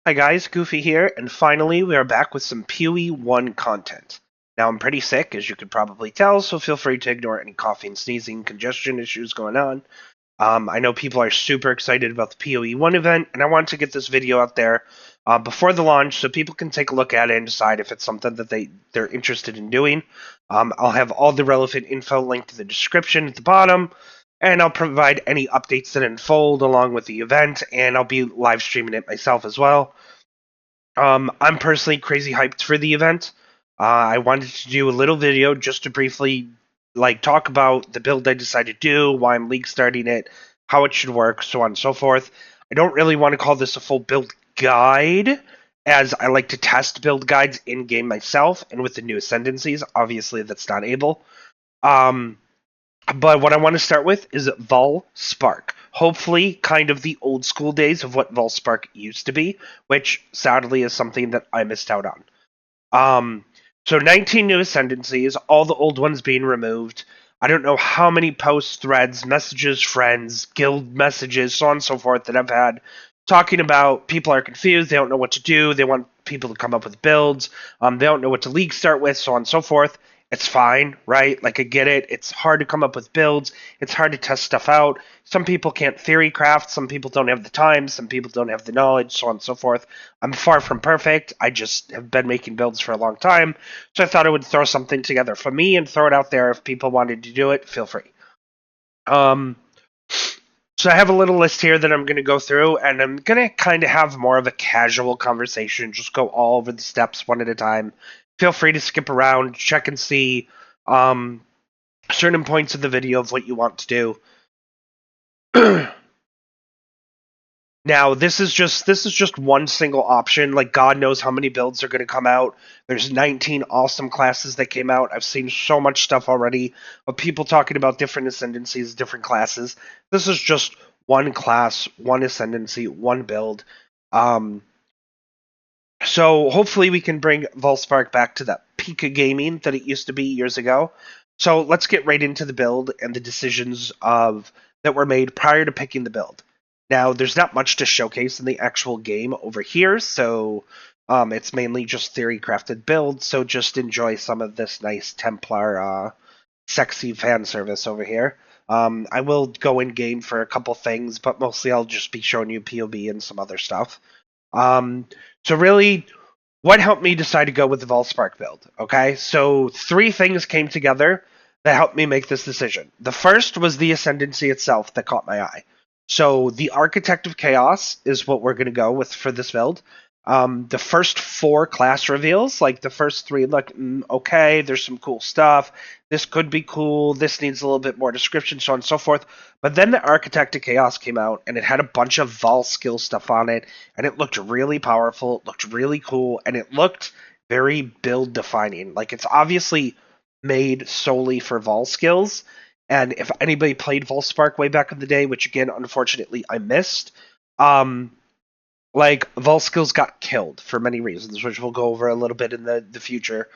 Hi guys, Goofy here, and finally we are back with some PoE 1 content. Now I'm pretty sick, as you could probably tell, so feel free to ignore any coughing, sneezing, congestion issues going on. I know people are super excited about the PoE 1 event, and I want to get this video out there before the launch so people can take a look at it and decide if it's something that they're interested in doing. I'll have all the relevant info linked to the description at the bottom, and I'll provide any updates that unfold along with the event, and I'll be live streaming it myself as well. I'm personally crazy hyped for the event. I wanted to do a little video just to briefly talk about the build I decided to do, why I'm league starting it, how it should work, so on and so forth. I don't really want to call this a full build guide, as I like to test build guides in game myself, and with the new Ascendancies, obviously that's not able. But what I want to start with is Vaal Spark. Hopefully, kind of the old school days of what Vaal Spark used to be, which sadly is something that I missed out on. So 19 new Ascendancies, all the old ones being removed. I don't know how many posts, threads, messages, friends, guild messages, so on and so forth that I've had talking about people are confused, they don't know what to do, they want people to come up with builds, they don't know what to league start with, so on and so forth. It's fine, right? Like, I get it. It's hard to come up with builds. It's hard to test stuff out. Some people can't theory craft. Some people don't have the time. Some people don't have the knowledge, so on and so forth. I'm far from perfect. I just have been making builds for a long time. So I thought I would throw something together for me and throw it out there. If people wanted to do it, feel free. So I have a little list here that I'm going to go through, and I'm going to kind of have more of a casual conversation, just go all over the steps one at a time. Feel free to skip around, check and see certain points of the video of what you want to do. Now, this is just one single option. Like, God knows how many builds are going to come out. There's 19 awesome classes that came out. I've seen so much stuff already of people talking about different ascendancies, different classes. This is just one class, one ascendancy, one build. So hopefully we can bring Vaal Spark back to that peak of gaming that it used to be years ago. So let's get right into the build and the decisions that were made prior to picking the build. Now, there's not much to showcase in the actual game over here, so it's mainly just theory crafted builds. So just enjoy some of this nice Templar sexy fan service over here. I will go in game for a couple things, but mostly I'll just be showing you POB and some other stuff. So really, what helped me decide to go with the Vaal Spark build? Okay, so three things came together that helped me make this decision. The first was the Ascendancy itself that caught my eye. So the Architect of Chaos is what we're going to go with for this build. The first four class reveals, like the first three, look okay, there's some cool stuff. This could be cool. This needs a little bit more description, so on and so forth. But then the Architect of Chaos came out, and it had a bunch of Vaal skill stuff on it, and it looked really powerful. It looked really cool, and it looked very build defining. Like, it's obviously made solely for Vaal skills. And if anybody played Vaal Spark way back in the day, which again, unfortunately, I missed, Vaal skills got killed for many reasons, which we'll go over a little bit in the future.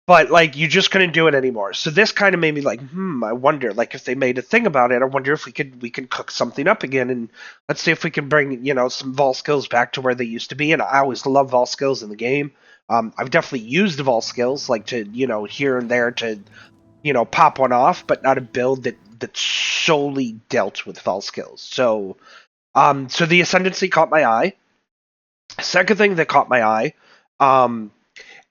But like, you just couldn't do it anymore. So this kind of made me like, I wonder, like, if they made a thing about it, I wonder if we can cook something up again, and let's see if we can bring, some Vaal skills back to where they used to be. And I always love Vaal skills in the game. I've definitely used the Vaal skills, like, to, here and there to, pop one off, but not a build that solely dealt with Vaal skills. So the Ascendancy caught my eye. Second thing that caught my eye,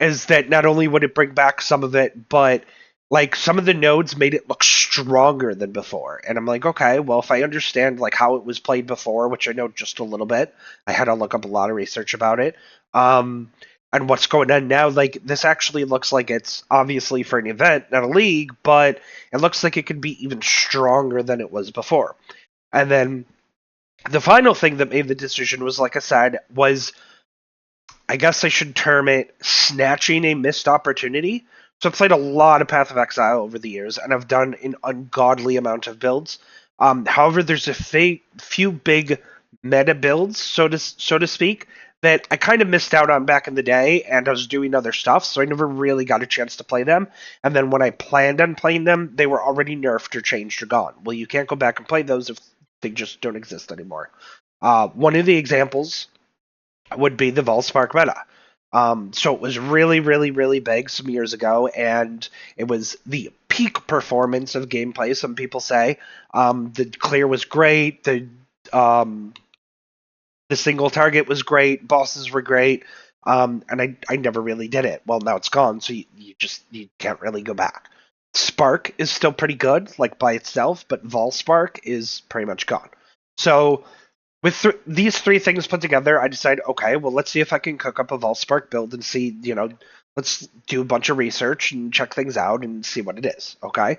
is that not only would it bring back some of it, but like, some of the nodes made it look stronger than before. And I'm like, okay, well, if I understand like how it was played before, which I know just a little bit, I had to look up a lot of research about it. And what's going on now, like, this actually looks like it's obviously for an event, not a league, but it looks like it could be even stronger than it was before. And then the final thing that made the decision was, like I said, was, I guess I should term it, snatching a missed opportunity. So I've played a lot of Path of Exile over the years, and I've done an ungodly amount of builds. However, there's a few big meta builds, so to speak, that I kind of missed out on back in the day, and I was doing other stuff, so I never really got a chance to play them. And then when I planned on playing them, they were already nerfed or changed or gone. Well, you can't go back and play those if they just don't exist anymore. One of the examples would be the Valspark meta. So it was really, really, really big some years ago, and it was the peak performance of gameplay, some people say. The clear was great, um, the single target was great, bosses were great, and I never really did it. Well, now it's gone, so you can't really go back. Spark is still pretty good, like by itself, but Valspark is pretty much gone. So with these three things put together, I decided, okay, well, let's see if I can cook up a Valspark build and see, let's do a bunch of research and check things out and see what it is, okay?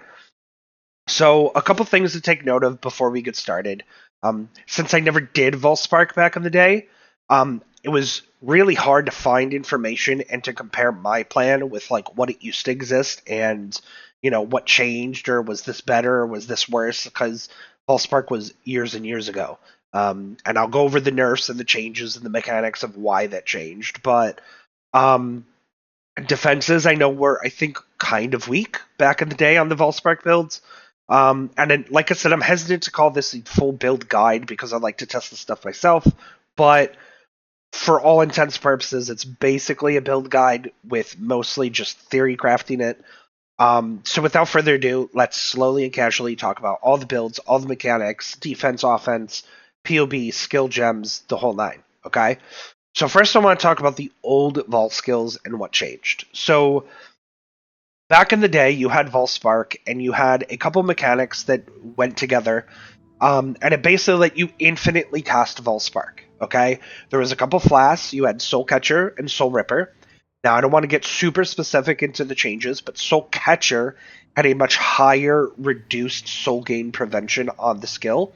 So a couple things to take note of before we get started. Since I never did Valspark back in the day, it was really hard to find information and to compare my plan with like what it used to exist and what changed, or was this better or was this worse, because Valspark was years and years ago. And I'll go over the nerfs and the changes and the mechanics of why that changed. But um, defenses I know were, I think, kind of weak back in the day on the Valspark builds. And then, like I said, I'm hesitant to call this a full build guide because I like to test the stuff myself. But for all intents and purposes, it's basically a build guide with mostly just theory crafting it. So without further ado, let's slowly and casually talk about all the builds, all the mechanics, defense, offense, POB, skill gems, the whole nine. Okay? So first I want to talk about the old Vault skills and what changed. So back in the day, you had Valspark, and you had a couple mechanics that went together, and it basically let you infinitely cast Valspark. Okay? There was a couple flasks. You had Soul Catcher and Soul Ripper. Now, I don't want to get super specific into the changes, but Soul Catcher had a much higher reduced soul gain prevention on the skill.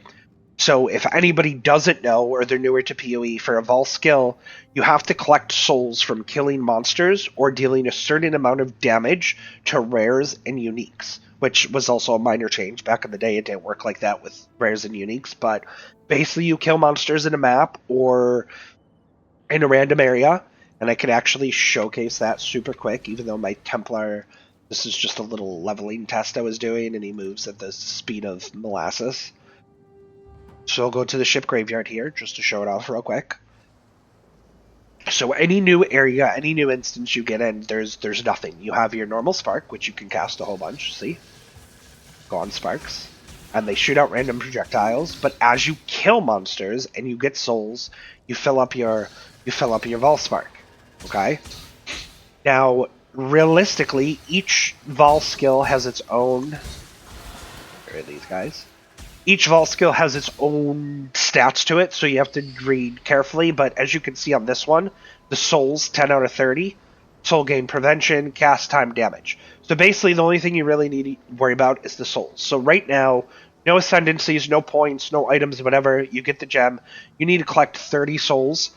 So if anybody doesn't know, or they're newer to PoE, for a Vol skill, you have to collect souls from killing monsters or dealing a certain amount of damage to rares and uniques, which was also a minor change. Back in the day, it didn't work like that with rares and uniques, but basically you kill monsters in a map or in a random area, and I could actually showcase that super quick, even though my Templar, this is just a little leveling test I was doing, and he moves at the speed of molasses. So I'll go to the ship graveyard here, just to show it off real quick. So any new area, any new instance you get in, there's nothing. You have your normal spark, which you can cast a whole bunch, see? Go on sparks. And they shoot out random projectiles, but as you kill monsters and you get souls, you fill up your Valspark. Okay? Now, realistically, each Vol skill has its own. Where are these guys? Each Vol skill has its own stats to it, so you have to read carefully, but as you can see on this one, the souls, 10 out of 30, soul gain prevention, cast time, damage. So basically the only thing you really need to worry about is the souls. So right now, no ascendancies, no points, no items, whatever, you get the gem, you need to collect 30 souls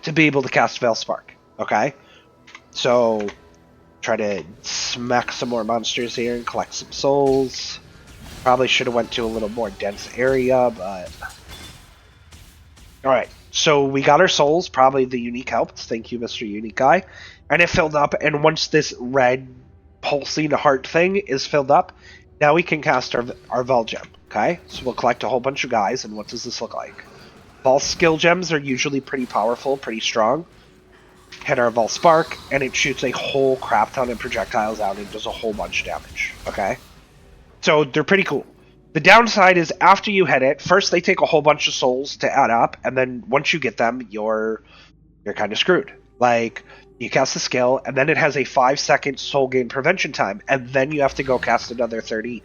to be able to cast Valspark, okay? So, try to smack some more monsters here and collect some souls. Probably should have went to a little more dense area, but... Alright, so we got our souls. Probably the unique helped. Thank you, Mr. Unique Guy. And it filled up, and once this red pulsing heart thing is filled up, now we can cast our Vol Gem, okay? So we'll collect a whole bunch of guys, and what does this look like? Vol skill gems are usually pretty powerful, pretty strong. Hit our Vol Spark, and it shoots a whole crap ton of projectiles out and does a whole bunch of damage, okay? So they're pretty cool. The downside is after you hit it, first they take a whole bunch of souls to add up, and then once you get them, you're kind of screwed. Like, you cast the skill, and then it has a 5-second soul gain prevention time, and then you have to go cast another 30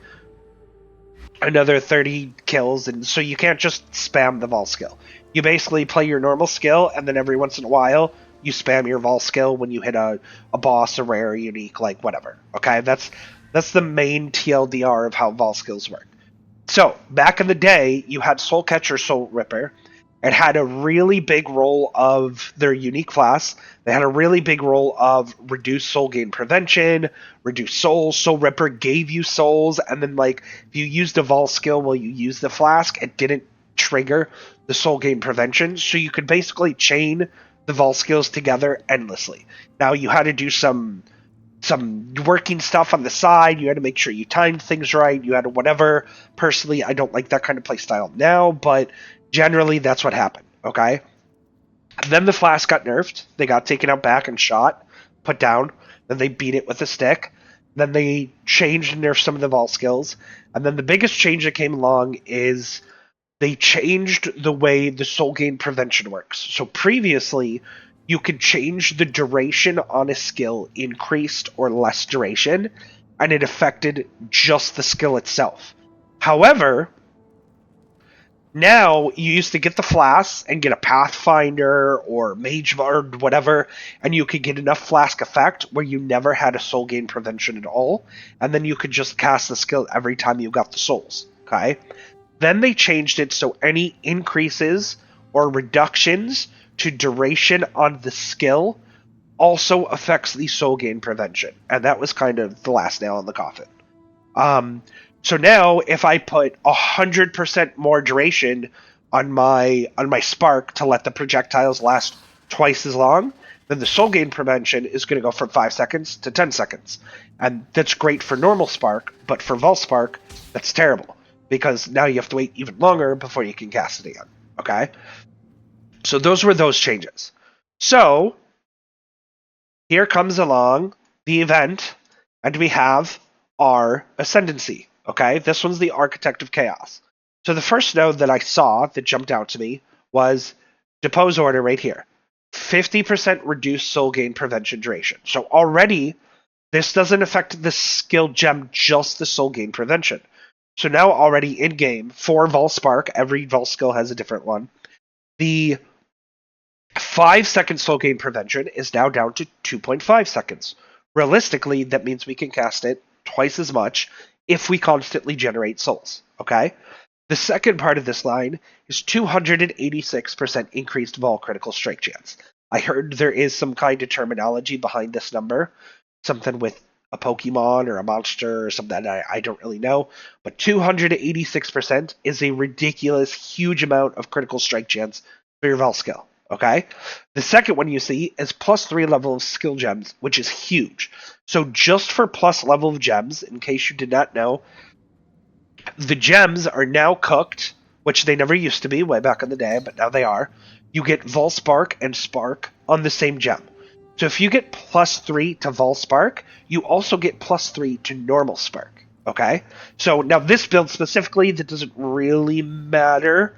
kills, and so you can't just spam the Vol skill. You basically play your normal skill, and then every once in a while, you spam your Vol skill when you hit a boss, a rare, unique, like whatever. Okay, that's the main TLDR of how Vol skills work. So, back in the day, you had Soul Catcher, Soul Ripper. It had a really big role of their unique class. They had a really big role of reduced soul gain prevention, reduced souls. Soul Ripper gave you souls, and then, like, if you used a Vol skill while you used the flask, it didn't trigger the soul gain prevention. So you could basically chain the Vol skills together endlessly. Now, you had to do some working stuff on the side. You had to make sure you timed things right. You had to whatever. Personally, I don't like that kind of play style now, but Generally, that's what happened, okay? Then the flask got nerfed. They got taken out back and shot, put down. Then they beat it with a stick. Then they changed and nerfed some of the vault skills. And then the biggest change that came along is they changed the way the soul gain prevention works. So previously, you could change the duration on a skill, increased or less duration, and it affected just the skill itself. However, now you used to get the flask and get a pathfinder or mage or whatever, and you could get enough flask effect where you never had a soul gain prevention at all, and then you could just cast the skill every time you got the souls. Okay? Then they changed it so any increases or reductions to duration on the skill also affects the soul gain prevention, and that was kind of the last nail in the coffin. So now, if I put 100% more duration on my spark to let the projectiles last twice as long, then the soul gain prevention is going to go from 5 seconds to 10 seconds, and that's great for normal spark. But for Vault Spark, that's terrible because now you have to wait even longer before you can cast it again. Okay, so those were those changes. So here comes along the event, and we have our Ascendancy. Okay, this one's the Architect of Chaos. So the first node that I saw that jumped out to me was Depose Order right here. 50% reduced soul gain prevention duration. So already, this doesn't affect the skill gem, just the soul gain prevention. So now already in game, for Vol Spark, every Vol skill has a different one. The 5-second soul gain prevention is now down to 2.5 seconds. Realistically, that means we can cast it twice as much if we constantly generate souls, okay? The second part of this line is 286% increased Vol critical strike chance. I heard there is some kind of terminology behind this number, something with a Pokemon or a monster or something that I don't really know, but 286% is a ridiculous, huge amount of critical strike chance for your Vol skill. Okay? The second one you see is plus 3 level of skill gems, which is huge. So just for plus level of gems, in case you did not know, the gems are now cooked, which they never used to be way back in the day, but now they are. You get Vol Spark and Spark on the same gem. So if you get plus 3 to Vol Spark, you also get plus 3 to normal Spark. Okay? So now this build specifically, that doesn't really matter.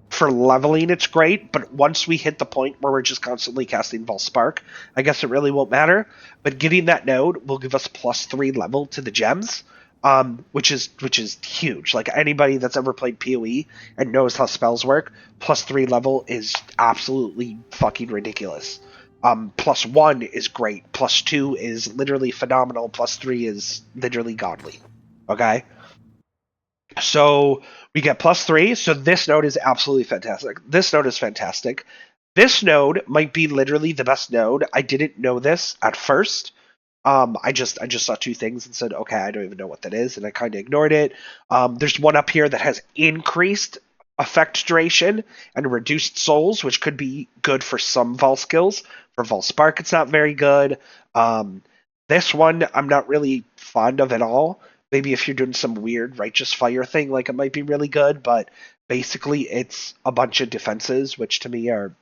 For leveling, it's great, but once we hit the point where we're just constantly casting Vol Spark, I guess it really won't matter. But getting that node will give us plus 3 level to the gems, which is huge. Like anybody that's ever played PoE and knows how spells work, plus 3 level is absolutely fucking ridiculous. Plus 1 is great. Plus 2 is literally phenomenal. Plus 3 is literally godly. Okay? So we get plus 3. So this node is absolutely fantastic. This node is fantastic. This node might be literally the best node. I didn't know this at first. I just saw 2 things and said, okay, I don't even know what that is, and I kind of ignored it. There's one up here that has increased effect duration and reduced souls, which could be good for some Vol skills. For Vol Spark, it's not very good. This one, I'm not really fond of at all. Maybe if you're doing some weird righteous fire thing, like it might be really good, but basically it's a bunch of defenses, which to me are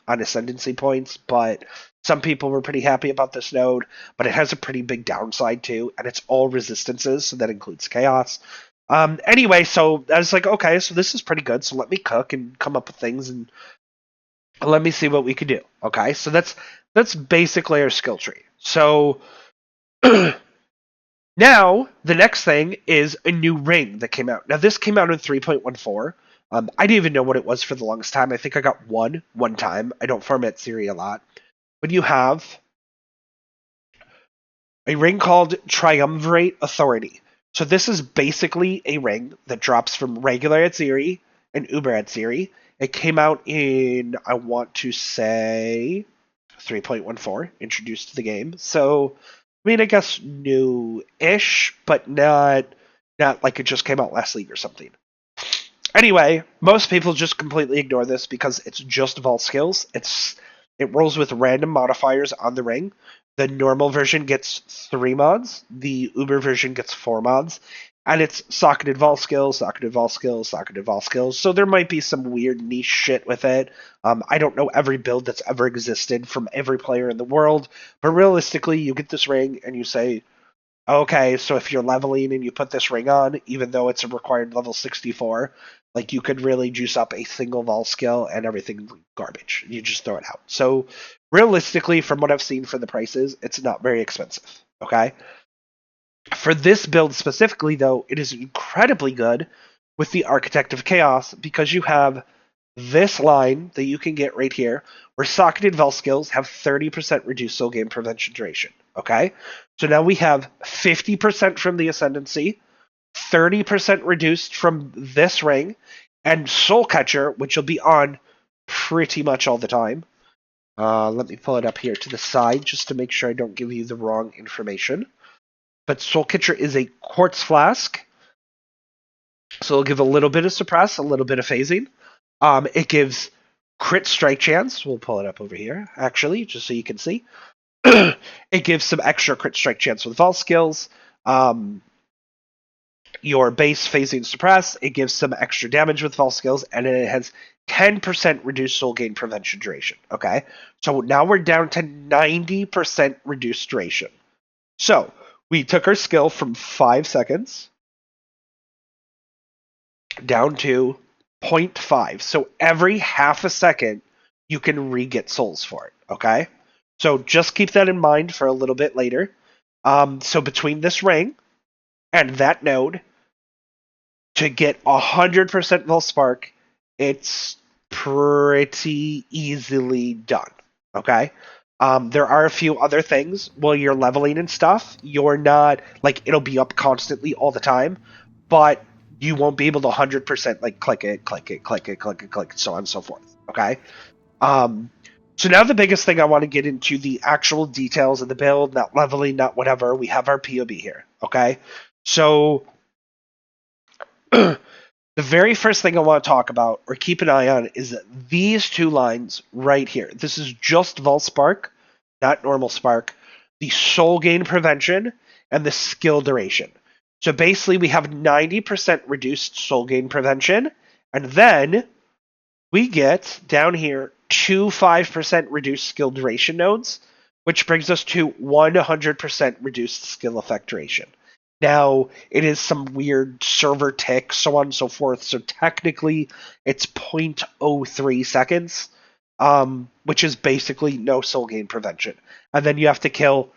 on ascendancy points, but some people were pretty happy about this node, but it has a pretty big downside too, and it's all resistances, so that includes chaos. Anyway, so I was like, okay, so this is pretty good, so let me cook and come up with things and let me see what we could do. Okay, so that's basically our skill tree. So now, the next thing is a new ring that came out. Now, this came out in 3.14. I didn't even know what it was for the longest time. I think I got one time. I don't format Siri a lot. But you have a ring called Triumvirate Authority. So this is basically a ring that drops from regular Atziri and Uber Atziri. It came out in, I want to say, 3.14, introduced to the game. So I mean, I guess new-ish, but not like it just came out last week or something. Anyway, most people just completely ignore this because it's just Vault skills. It rolls with random modifiers on the ring. The normal version gets 3 mods. The Uber version gets 4 mods. And it's socketed vol skills, socketed vol skills, socketed vol skills. So there might be some weird niche shit with it. I don't know every build that's ever existed from every player in the world, but realistically, you get this ring and you say, okay, so if you're leveling and you put this ring on, even though it's a required level 64, like you could really juice up a single vol skill and everything garbage. You just throw it out. So realistically, from what I've seen for the prices, it's not very expensive. Okay? For this build specifically, though, it is incredibly good with the Architect of Chaos because you have this line that you can get right here where socketed Vel skills have 30% reduced soul gain prevention duration. Okay? So now we have 50% from the Ascendancy, 30% reduced from this ring, and Soul Catcher, which will be on pretty much all the time. Let me pull it up here to the side just to make sure I don't give you the wrong information. But Soul Catcher is a quartz flask, so it'll give a little bit of suppress, a little bit of phasing. It gives crit strike chance. We'll pull it up over here, actually, just so you can see. It gives some extra crit strike chance with Vol skills. Your base phasing suppress. It gives some extra damage with Vol skills, and it has 10% reduced soul gain prevention duration. Okay, so now we're down to 90% reduced duration. So we took our skill from 5 seconds down to 0.5. So every half a second, you can re-get souls for it. Okay? So just keep that in mind for a little bit later. So between this ring and that node, to get 100% Volspark, it's pretty easily done. Okay? There are a few other things while you're leveling and stuff. You're not, like, it'll be up constantly all the time, but you won't be able to 100% like click it, click it, click it, click it, click it, so on and so forth. Okay? So now the biggest thing I want to get into the actual details of the build, not leveling, not whatever. We have our POB here. Okay? So the very first thing I want to talk about or keep an eye on is these two lines right here. This is just Vol Spark, not normal Spark, the soul gain prevention, and the skill duration. So basically, we have 90% reduced soul gain prevention, and then we get down here 5% reduced skill duration nodes, which brings us to 100% reduced skill effect duration. Now, it is some weird server tick, so on and so forth. So technically, it's 0.03 seconds, which is basically no soul gain prevention. And then you have to kill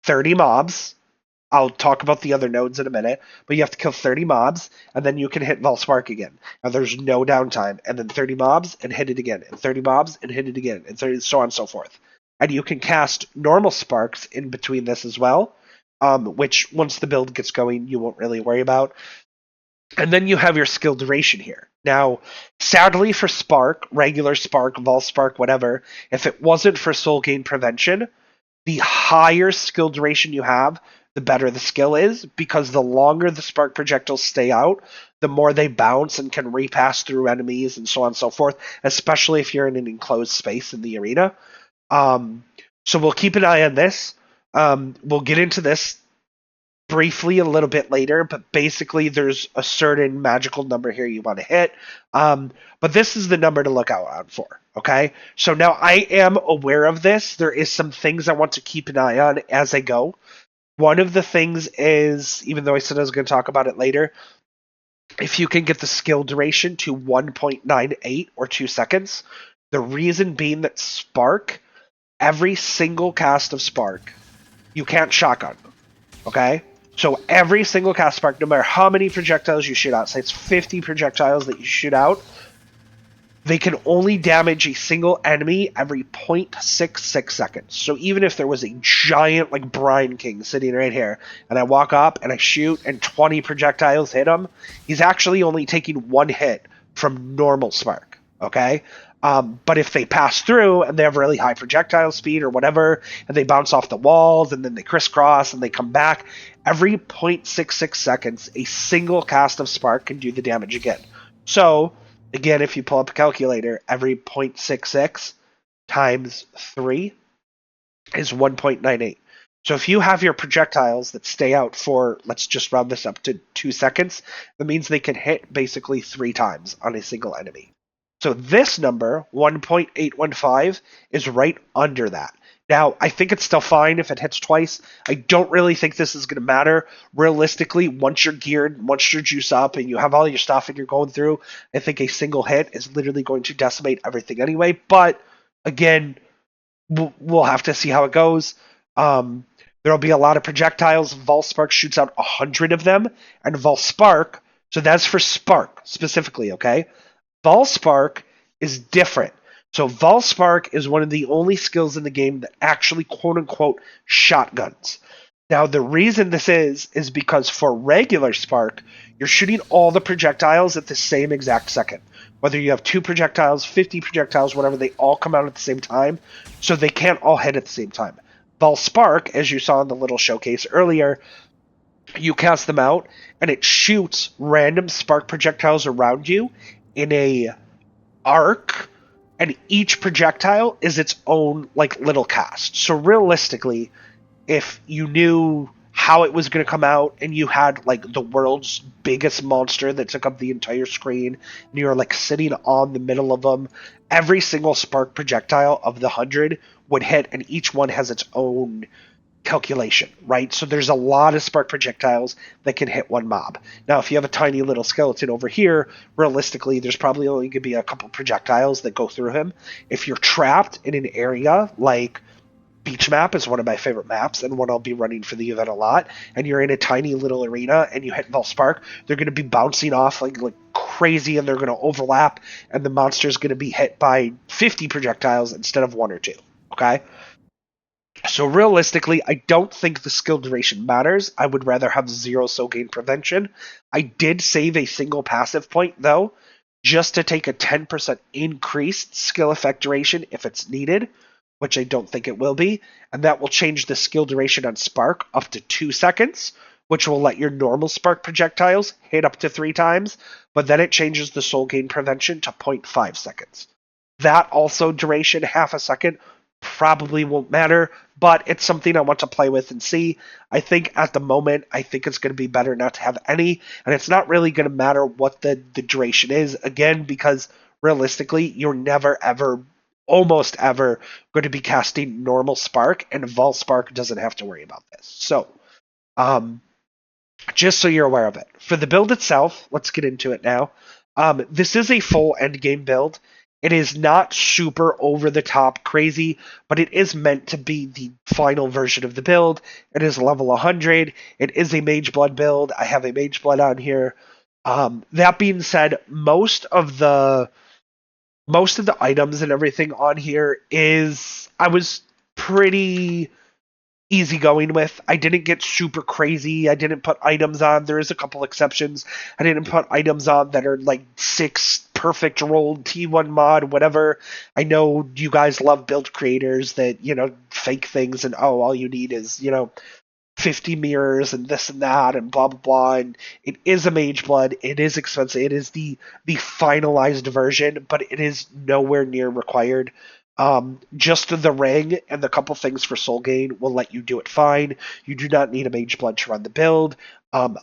30 mobs. I'll talk about the other nodes in a minute, but you have to kill 30 mobs, and then you can hit Volspark again. And there's no downtime. And then 30 mobs, and hit it again. And 30 mobs, and hit it again. And 30, so on and so forth. And you can cast normal sparks in between this as well, which once the build gets going, you won't really worry about. And then you have your skill duration here. Now, sadly for Spark, regular Spark, Vol Spark, whatever, if it wasn't for soul gain prevention, the higher skill duration you have, the better the skill is, because the longer the spark projectiles stay out, the more they bounce and can repass through enemies and so on and so forth, especially if you're in an enclosed space in the arena. So we'll keep an eye on this. We'll get into this briefly a little bit later, but basically there's a certain magical number here you want to hit. But this is the number to look out for, okay? So now I am aware of this. There is some things I want to keep an eye on as I go. One of the things is, even though I said I was going to talk about it later, if you can get the skill duration to 1.98 or 2 seconds, the reason being that Spark, every single cast of Spark, you can't shotgun, okay? So every single cast Spark, no matter how many projectiles you shoot out, say it's 50 projectiles that you shoot out, they can only damage a single enemy every 0.66 seconds. So even if there was a giant, like, Brine King sitting right here, and I walk up and I shoot and 20 projectiles hit him, he's actually only taking one hit from normal Spark, okay? But if they pass through and they have really high projectile speed or whatever, and they bounce off the walls and then they crisscross and they come back, every 0.66 seconds, a single cast of Spark can do the damage again. So, again, if you pull up a calculator, every 0.66 times 3 is 1.98. So if you have your projectiles that stay out for, let's just round this up to 2 seconds, that means they can hit basically 3 times on a single enemy. So this number, 1.815, is right under that. Now, I think it's still fine if it hits twice. I don't really think this is going to matter. Realistically, once you're geared, once you're juiced up, and you have all your stuff and you're going through, I think a single hit is literally going to decimate everything anyway. But again, we'll have to see how it goes. Um, there'll be a lot of projectiles. Volspark shoots out 100 of them, and Volspark, so that's for Spark specifically, okay? Volspark is different. So Volspark is one of the only skills in the game that actually quote unquote shotguns. Now the reason this is because for regular Spark, you're shooting all the projectiles at the same exact second. Whether you have 2 projectiles, 50 projectiles, whatever, they all come out at the same time, so they can't all hit at the same time. Volspark, as you saw in the little showcase earlier, you cast them out, and it shoots random spark projectiles around you in a arc, and each projectile is its own like little cast. So realistically, if you knew how it was going to come out and you had like the world's biggest monster that took up the entire screen and you're like sitting on the middle of them, every single spark projectile of the 100 would hit, and each one has its own calculation, right? So there's a lot of spark projectiles that can hit one mob. Now, if you have a tiny little skeleton over here, realistically, there's probably only going to be a couple projectiles that go through him. If you're trapped in an area like Beach Map is one of my favorite maps and one I'll be running for the event a lot, and you're in a tiny little arena and you hit Volspark, they're going to be bouncing off like crazy, and they're going to overlap, and the monster's going to be hit by 50 projectiles instead of 1 or 2, okay? So realistically, I don't think the skill duration matters. I would rather have 0 soul gain prevention. I did save a single passive point, though, just to take a 10% increased skill effect duration if it's needed, which I don't think it will be, and that will change the skill duration on Spark up to 2 seconds, which will let your normal Spark projectiles hit up to 3 times, but then it changes the soul gain prevention to 0.5 seconds. That also duration, half a second, probably won't matter, but it's something I want to play with and see. I think at the moment, I think it's going to be better not to have any, and it's not really going to matter what the duration is, again, because realistically, you're never, ever, almost ever going to be casting normal Spark, and Volspark doesn't have to worry about this. So, just so you're aware of it. For the build itself, let's get into it now. This is a full endgame build. It is not super over the top crazy, but it is meant to be the final version of the build. It is level 100. It is a Mage Blood build. I have a Mage Blood on here. That being said, most of the items and everything on here I was pretty easygoing with. I didn't get super crazy. I didn't put items on. There is a couple exceptions. I didn't put items on that are like 6 perfect rolled T1 mod, whatever. I know you guys love build creators that, fake things and all you need is, 50 mirrors and this and that and blah blah blah. And it is a Mage Blood. It is expensive. It is the finalized version, but it is nowhere near required. Just the ring and the couple things for soul gain will let you do it fine. You do not need a Mage Blood to run the build.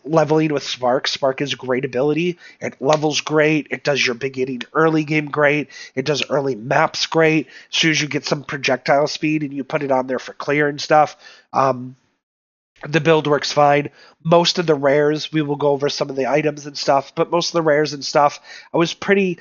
Leveling with Spark. Spark is a great ability. It levels great. It does your beginning early game great. It does early maps great. As soon as you get some projectile speed and you put it on there for clear and stuff, the build works fine. Most of the rares, we will go over some of the items and stuff, but most of the rares and stuff, I was pretty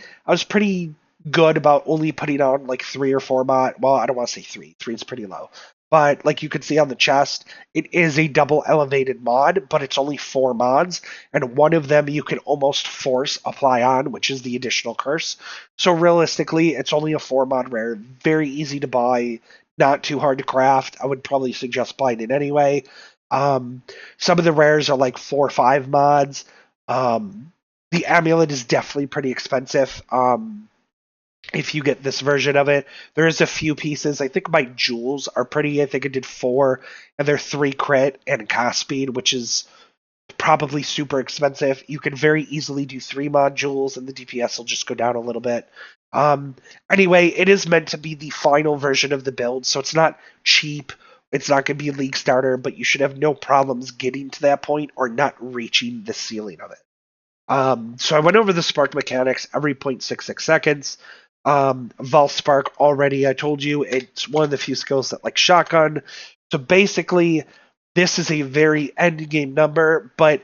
good about only putting on like 3 or 4 mod. Well, I don't want to say 3. 3 is pretty low. But like you can see on the chest, it is a double elevated mod, but it's only 4 mods, and one of them you can almost force apply on, which is the additional curse. So realistically, it's only a 4 mod rare. Very easy to buy, not too hard to craft. I would probably suggest buying it anyway. Some of the rares are like 4 or 5 mods. The amulet is definitely pretty expensive. If you get this version of it, there is a few pieces. I think my jewels are pretty. I think I did 4, and they're 3 crit and cast speed, which is probably super expensive. You can very easily do 3 mod jewels, and the DPS will just go down a little bit. Anyway, it is meant to be the final version of the build, so it's not cheap It's not going to be a league starter, but you should have no problems getting to that point or not reaching the ceiling of it. So I went over the spark mechanics every 0.66 seconds. Vaal Spark already, I told you, it's one of the few skills that like shotgun. So basically, this is a very end game number, but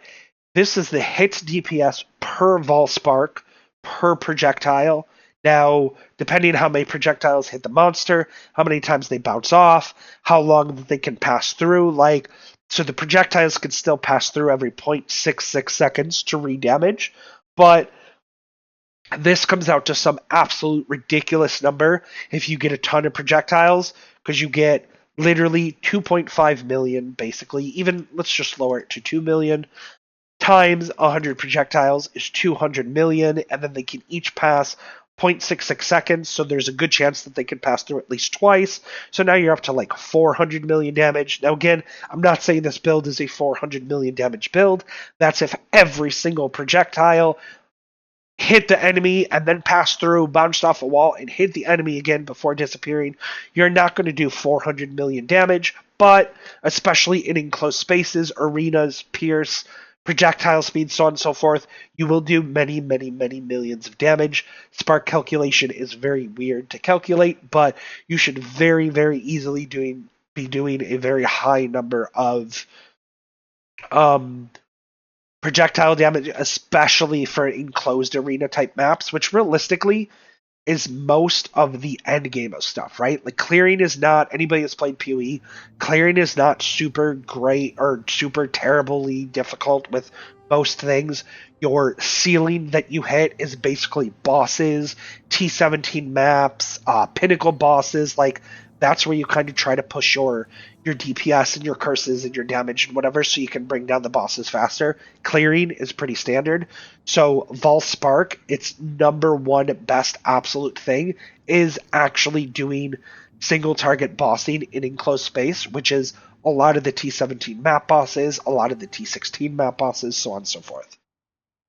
this is the hit DPS per Vaal Spark per projectile. Now, depending on how many projectiles hit the monster, how many times they bounce off, how long they can pass through, like so the projectiles can still pass through every 0.66 seconds to re-damage, but this comes out to some absolute ridiculous number if you get a ton of projectiles, because you get literally 2.5 million, basically. Even, let's just lower it to 2 million times 100 projectiles is 200 million, and then they can each pass 0.66 seconds, so there's a good chance that they can pass through at least twice. So now you're up to like 400 million damage. Now again, I'm not saying this build is a 400 million damage build. That's if every single projectile hit the enemy and then pass through, bounced off a wall, and hit the enemy again before disappearing. You're not going to do 400 million damage, but especially in enclosed spaces, arenas, pierce, projectile speed, so on and so forth, you will do many, many, many millions of damage. Spark calculation is very weird to calculate, but you should very, very easily be doing a very high number of projectile damage, especially for enclosed arena type maps, which realistically is most of the end game of stuff, right? Like clearing is not, anybody that's played PoE, clearing is not super great or super terribly difficult with most things. Your ceiling that you hit is basically bosses, T17 maps, pinnacle bosses, like that's where you kind of try to push your DPS and your curses and your damage and whatever so you can bring down the bosses faster. Clearing is pretty standard. So Vaal Spark, its number one best absolute thing is actually doing single target bossing in enclosed space, which is a lot of the T17 map bosses, a lot of the T16 map bosses, so on and so forth.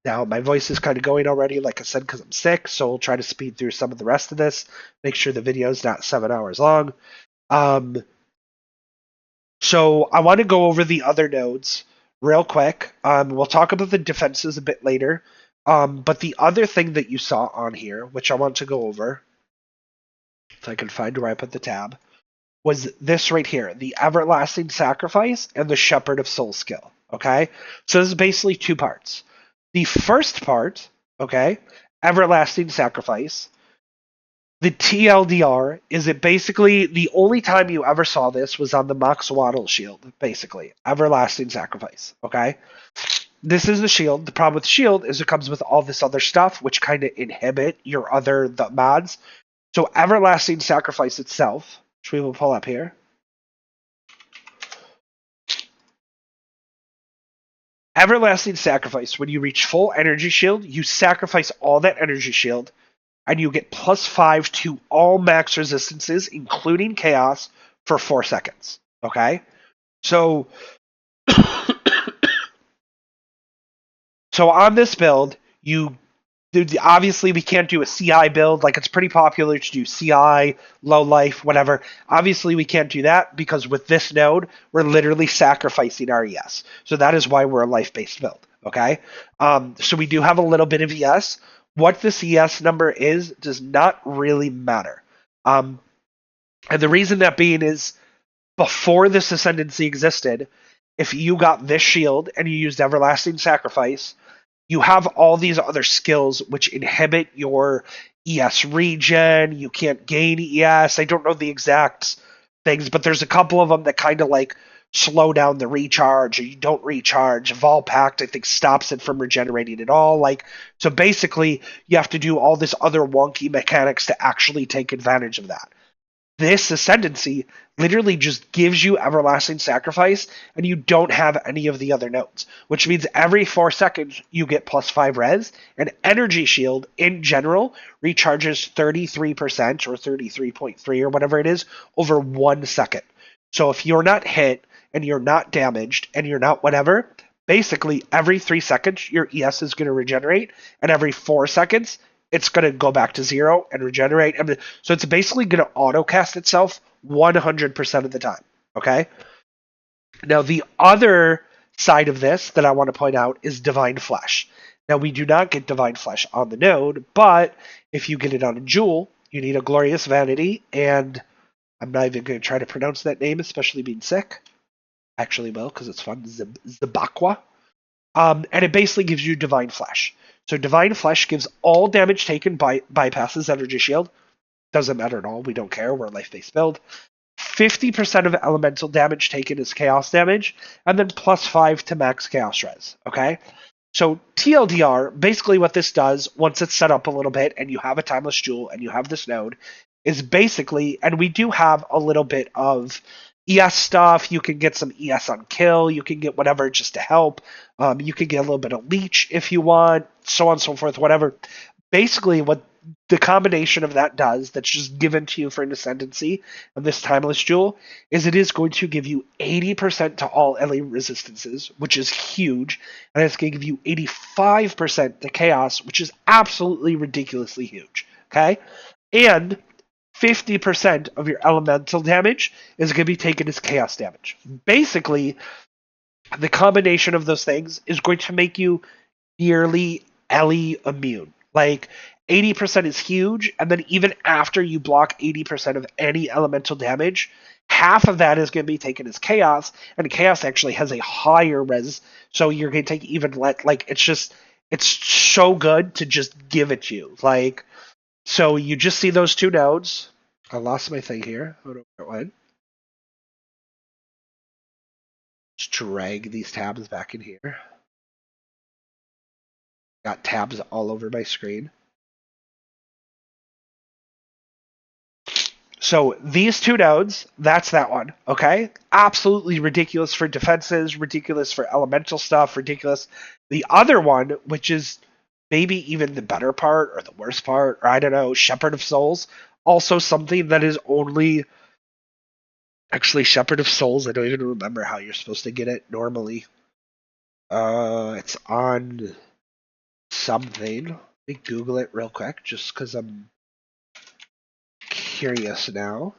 Now, my voice is kind of going already, like I said, because I'm sick, so we'll try to speed through some of the rest of this, make sure the video is not 7 hours long. So I want to go over the other nodes real quick. We'll talk about the defenses a bit later. But the other thing that you saw on here, which I want to go over, if I can find where I put the tab, was this right here, the Everlasting Sacrifice and the Shepherd of Soul skill. Okay? So this is basically two parts. The first part, okay, Everlasting Sacrifice, the TLDR is it basically the only time you ever saw this was on the Moxwaddle shield, basically. Everlasting Sacrifice, okay? This is the shield. The problem with the shield is it comes with all this other stuff, which kind of inhibit your the mods. So Everlasting Sacrifice itself, which we will pull up here. Everlasting Sacrifice, when you reach full energy shield, you sacrifice all that energy shield, and you get +5 to all max resistances, including chaos, for 4 seconds. Okay? So, so on this build, obviously we can't do a CI build. Like, it's pretty popular to do CI, low life, whatever. Obviously we can't do that because with this node, we're literally sacrificing our ES. So that is why we're a life-based build. Okay? So we do have a little bit of ES. What this ES number is does not really matter. And the reason that being is before this Ascendancy existed, if you got this shield and you used Everlasting Sacrifice, you have all these other skills which inhibit your ES regen. You can't gain ES. I don't know the exact things, but there's a couple of them that kind of like slow down the recharge, or you don't recharge. Vaal Pact, I think, stops it from regenerating at all. Like, so basically, you have to do all this other wonky mechanics to actually take advantage of that. This Ascendancy literally just gives you Everlasting Sacrifice, and you don't have any of the other nodes, which means every 4 seconds you get +5 res, and Energy Shield, in general, recharges 33% or 33.3 or whatever it is over 1 second. So if you're not hit, and you're not damaged, and you're not whatever, basically every 3 seconds your ES is going to regenerate, and every 4 seconds it's going to go back to 0 and regenerate. So it's basically going to auto-cast itself 100% of the time. Okay? Now, the other side of this that I want to point out is Divine Flesh. Now, we do not get Divine Flesh on the node, but if you get it on a jewel, you need a Glorious Vanity, and I'm not even going to try to pronounce that name, especially being sick. Actually, will, because it's fun. Zabakwa. And it basically gives you Divine Flesh. So Divine Flesh gives all damage taken bypasses Energy Shield. Doesn't matter at all. We don't care. We're life-based build. 50% of elemental damage taken is chaos damage, and then plus 5 to max chaos res. Okay? So TLDR, basically what this does, once it's set up a little bit and you have a Timeless Jewel and you have this node, is basically, and we do have a little bit of ES stuff. You can get some ES on kill. You can get whatever just to help. You can get a little bit of leech if you want, so on and so forth, whatever. Basically, what the combination of that does, that's just given to you for an Ascendancy of this Timeless Jewel, is it is going to give you 80% to all LA resistances, which is huge, and it's going to give you 85% to Chaos, which is absolutely ridiculously huge. Okay? And 50% of your elemental damage is going to be taken as chaos damage. Basically, the combination of those things is going to make you nearly Ellie immune. Like, 80% is huge, and then even after you block 80% of any elemental damage, half of that is going to be taken as chaos, and chaos actually has a higher res, so you're going to take even less. Like, it's so good to just give it to you. Like, so you just see those two nodes. I lost my thing here. I don't know where it went. Just drag these tabs back in here. Got tabs all over my screen. So these two nodes, that's that one, okay? Absolutely ridiculous for defenses, ridiculous for elemental stuff, ridiculous. The other one, which is maybe even the better part or the worst part, or I don't know, Shepherd of Souls, also something that is only actually Shepherd of Souls. I don't even remember how you're supposed to get it normally. It's on something. Let me Google it real quick, just because I'm curious now.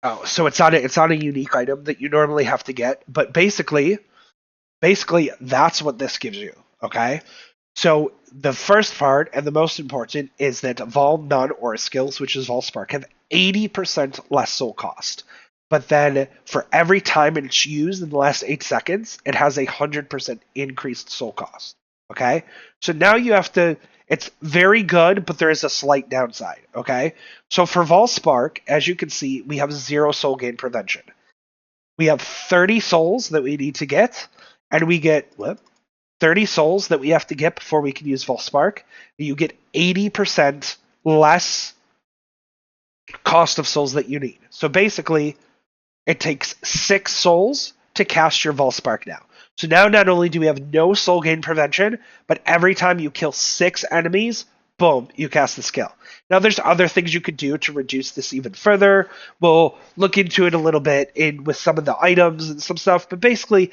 Oh, so it's on a unique item that you normally have to get, but basically that's what this gives you. Okay, so the first part and the most important is that Vol None or skills, which is Vol Spark, have 80% less soul cost. But then for every time it's used in the last 8 seconds, it has 100% increased soul cost. Okay? So now you have to, it's very good, but there is a slight downside. Okay? So for Vol Spark, as you can see, we have 0 soul gain prevention. We have 30 souls that we need to get, and we get 30 souls that we have to get before we can use Vol Spark. You get 80% less cost of souls that you need. So basically, it takes 6 souls to cast your Vol Spark now. So now not only do we have no soul gain prevention, but every time you kill 6 enemies, boom, you cast the skill. Now there's other things you could do to reduce this even further. We'll look into it a little bit with some of the items and some stuff, but basically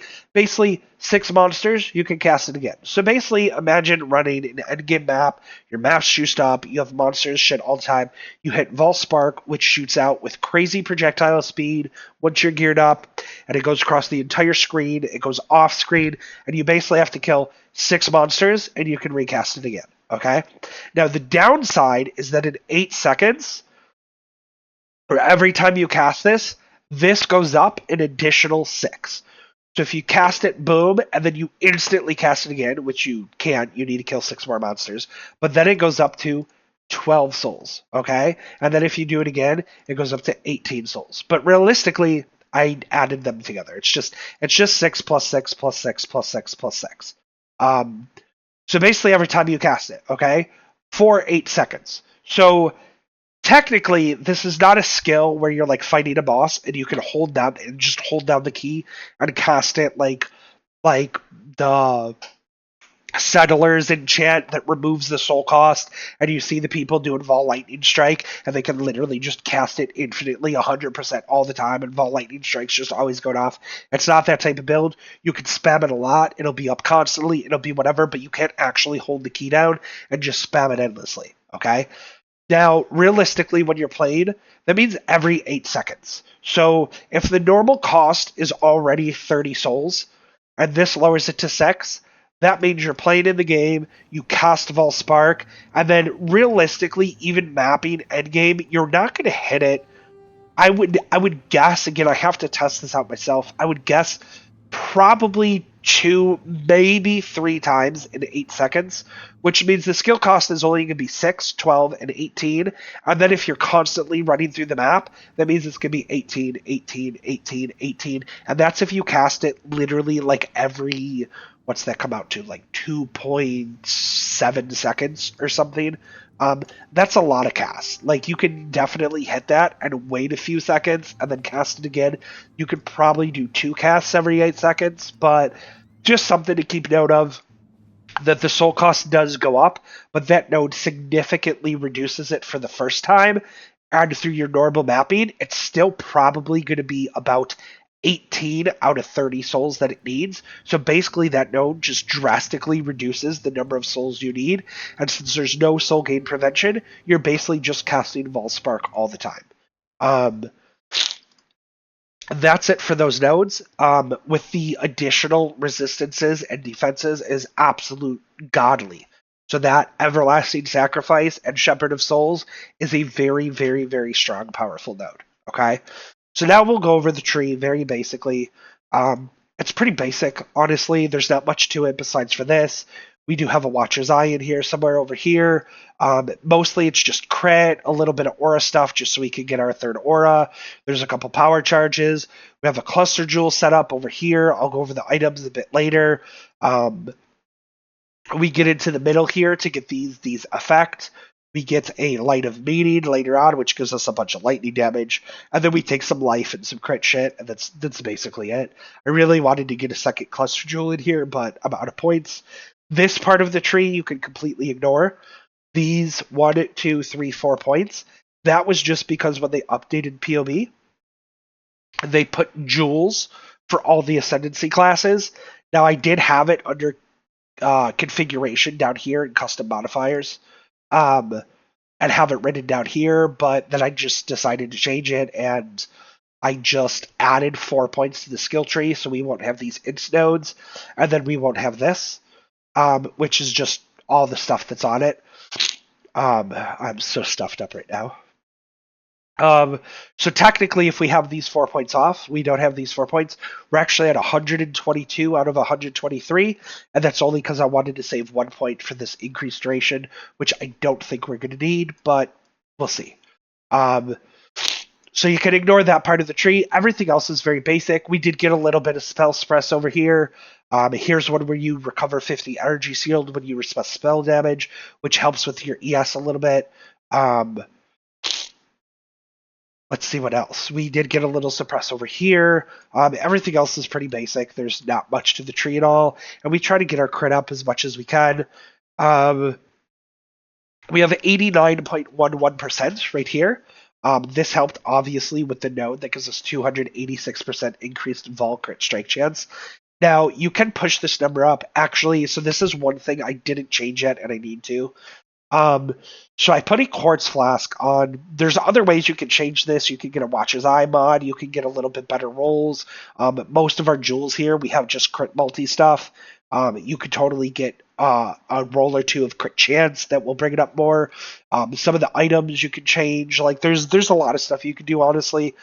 6 monsters, you can cast it again. So basically imagine running an endgame map, your map's juiced up, you have monsters shit all the time, you hit Vol Spark, which shoots out with crazy projectile speed once you're geared up, and it goes across the entire screen, it goes off screen, and you basically have to kill 6 monsters, and you can recast it again. Okay? Now, the downside is that in 8 seconds, or every time you cast this, this goes up an additional 6. So if you cast it, boom, and then you instantly cast it again, which you can't, you need to kill 6 more monsters, but then it goes up to 12 souls, okay? And then if you do it again, it goes up to 18 souls. But realistically, I added them together. It's just 6 plus 6 plus 6 plus 6 plus 6. So basically every time you cast it, okay? For 8 seconds. So technically, this is not a skill where you're like fighting a boss and you can hold down the key and cast it like the Settlers enchant that removes the soul cost, and you see the people doing Vol Lightning Strike, and they can literally just cast it infinitely 100% all the time, and Vol Lightning Strike's just always going off. It's not that type of build. You can spam it a lot, it'll be up constantly, it'll be whatever, but you can't actually hold the key down and just spam it endlessly, okay? Now, realistically, when you're playing, that means every 8 seconds. So if the normal cost is already 30 souls, and this lowers it to 6, that means you're playing in the game, you cast Vol Spark, and then realistically, even mapping endgame, you're not going to hit it. I would guess, again, I have to test this out myself. I would guess probably 2, maybe 3 times in 8 seconds, which means the skill cost is only going to be 6, 12, and 18. And then if you're constantly running through the map, that means it's going to be 18, 18, 18, 18. And that's if you cast it literally like every, what's that come out to? Like 2.7 seconds or something. Um, that's a lot of casts. Like, you can definitely hit that and wait a few seconds and then cast it again. You could probably do 2 casts every 8 seconds, but just something to keep note of, that the soul cost does go up, but that node significantly reduces it for the first time. And through your normal mapping, it's still probably going to be about 18 out of 30 souls that it needs. So basically, that node just drastically reduces the number of souls you need. And since there's no soul gain prevention, you're basically just casting Vol Spark all the time. Um, that's it for those nodes. With the additional resistances and defenses is absolute godly. So that Everlasting Sacrifice and Shepherd of Souls is a very, very, very strong, powerful node. Okay? So now we'll go over the tree very basically. It's pretty basic, honestly. There's not much to it besides for this. We do have a Watcher's Eye in here, somewhere over here. Mostly it's just crit, a little bit of aura stuff just so we can get our third aura. There's a couple power charges. We have a cluster jewel set up over here. I'll go over the items a bit later. We get into the middle here to get these effects. We get a Light of Meaning later on, which gives us a bunch of lightning damage, and then we take some life and some crit shit, and that's basically it. I really wanted to get a second cluster jewel in here, but I'm out of points. This part of the tree you can completely ignore. These 1, 2, 3, 4 points. That was just because when they updated POB, they put jewels for all the Ascendancy classes. Now I did have it under configuration down here in custom modifiers, and have it written down here, but then I just decided to change it, and I just added 4 points to the skill tree, so we won't have these inst nodes, and then we won't have this, which is just all the stuff that's on it. I'm so stuffed up right now. So technically, if we have these 4 points off, we don't have these 4 points. We're actually at 122 out of 123, and that's only because I wanted to save 1 point for this increased duration, which I don't think we're going to need, but we'll see. So you can ignore that part of the tree. Everything else is very basic. We did get a little bit of spell suppress over here. Here's one where you recover 50 energy shield when you respect spell damage, which helps with your ES a little bit. Let's see what else. We did get a little suppress over here. Everything else is pretty basic. There's not much to the tree at all. And we try to get our crit up as much as we can. We have 89.11% right here. This helped, obviously, with the node. That gives us 286% increased Vol crit strike chance. Now, you can push this number up. Actually, so this is one thing I didn't change yet, and I need to. So I put a quartz flask on. There's other ways you can change this. You can get a Watcher's Eye mod. You can get a little bit better rolls. Most of our jewels here, we have just crit multi stuff. You could totally get a roll or two of crit chance that will bring it up more. Some of the items you can change. Like there's a lot of stuff you can do, honestly.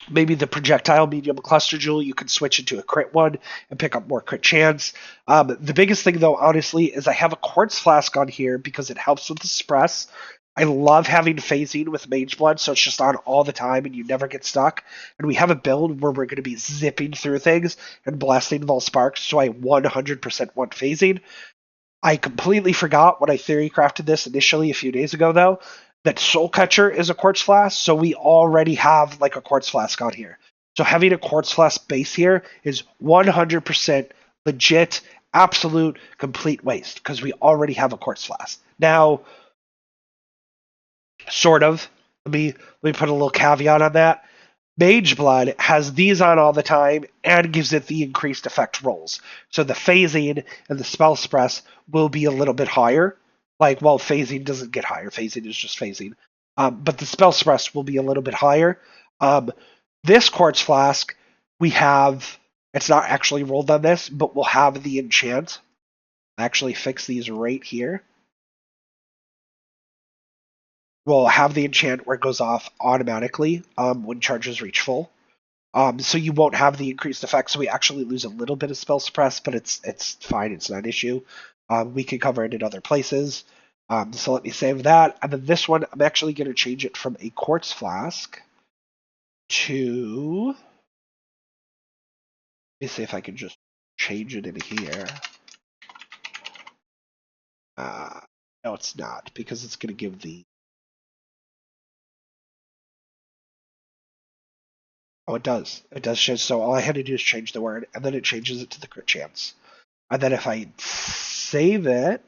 Maybe the projectile medium cluster jewel, you can switch into a crit one and pick up more crit chance. The biggest thing, though, honestly, is I have a quartz flask on here because it helps with the suppress. I love having phasing with Mage Blood, so it's just on all the time and you never get stuck. And we have a build where we're going to be zipping through things and blasting Vol Sparks, so I 100% want phasing. I completely forgot when I theory crafted this initially a few days ago, though, that Soul Catcher is a quartz flask, so we already have like a quartz flask on here. So having a quartz flask base here is 100% legit, absolute, complete waste because we already have a quartz flask. Now, sort of. Let me put a little caveat on that. Mage Blood has these on all the time and gives it the increased effect rolls. So the phasing and the spell suppress will be a little bit higher. Like, well, phasing doesn't get higher. Phasing is just phasing. But the spell suppress will be a little bit higher. This quartz flask, we have, it's not actually rolled on this, but we'll have the enchant. Actually fix these right here. We'll have the enchant where it goes off automatically when charges reach full. So you won't have the increased effect. So we actually lose a little bit of spell suppress, but it's fine. It's not an issue. We can cover it in other places. So let me save that. And then this one, I'm actually going to change it from a quartz flask to. Let me see if I can just change it in here. No, it's not, because it's going to give the. Oh, it does. It does change. So all I had to do is change the word, and then it changes it to the crit chance. And then if I save it,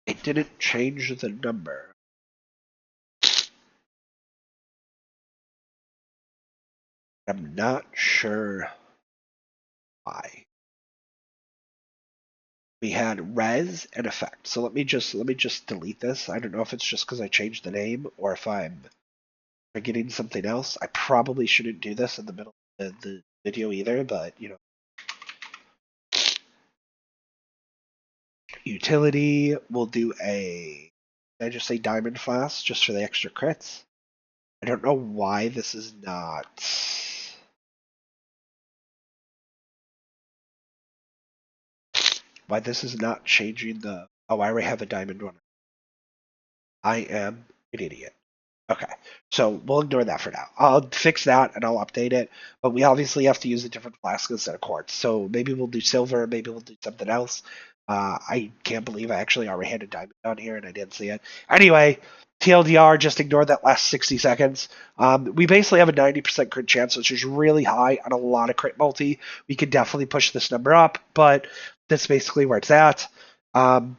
it didn't change the number. I'm not sure why. We had res and effect. So let me just delete this. I don't know if it's just because I changed the name or if I'm forgetting something else. I probably shouldn't do this in the middle of the video either, but you know. Utility, we'll do a, did I just say diamond flask just for the extra crits? I don't know why this is not. Why this is not changing the. Oh, I already have a diamond one. I am an idiot. Okay, so we'll ignore that for now. I'll fix that and I'll update it, but we obviously have to use a different flask instead of quartz. So maybe we'll do silver, maybe we'll do something else. I can't believe I actually already had a diamond on here and I didn't see it. Anyway, TLDR, just ignore that last 60 seconds. We basically have a 90% crit chance, which is really high on a lot of crit multi. We could definitely push this number up, but that's basically where it's at. I'm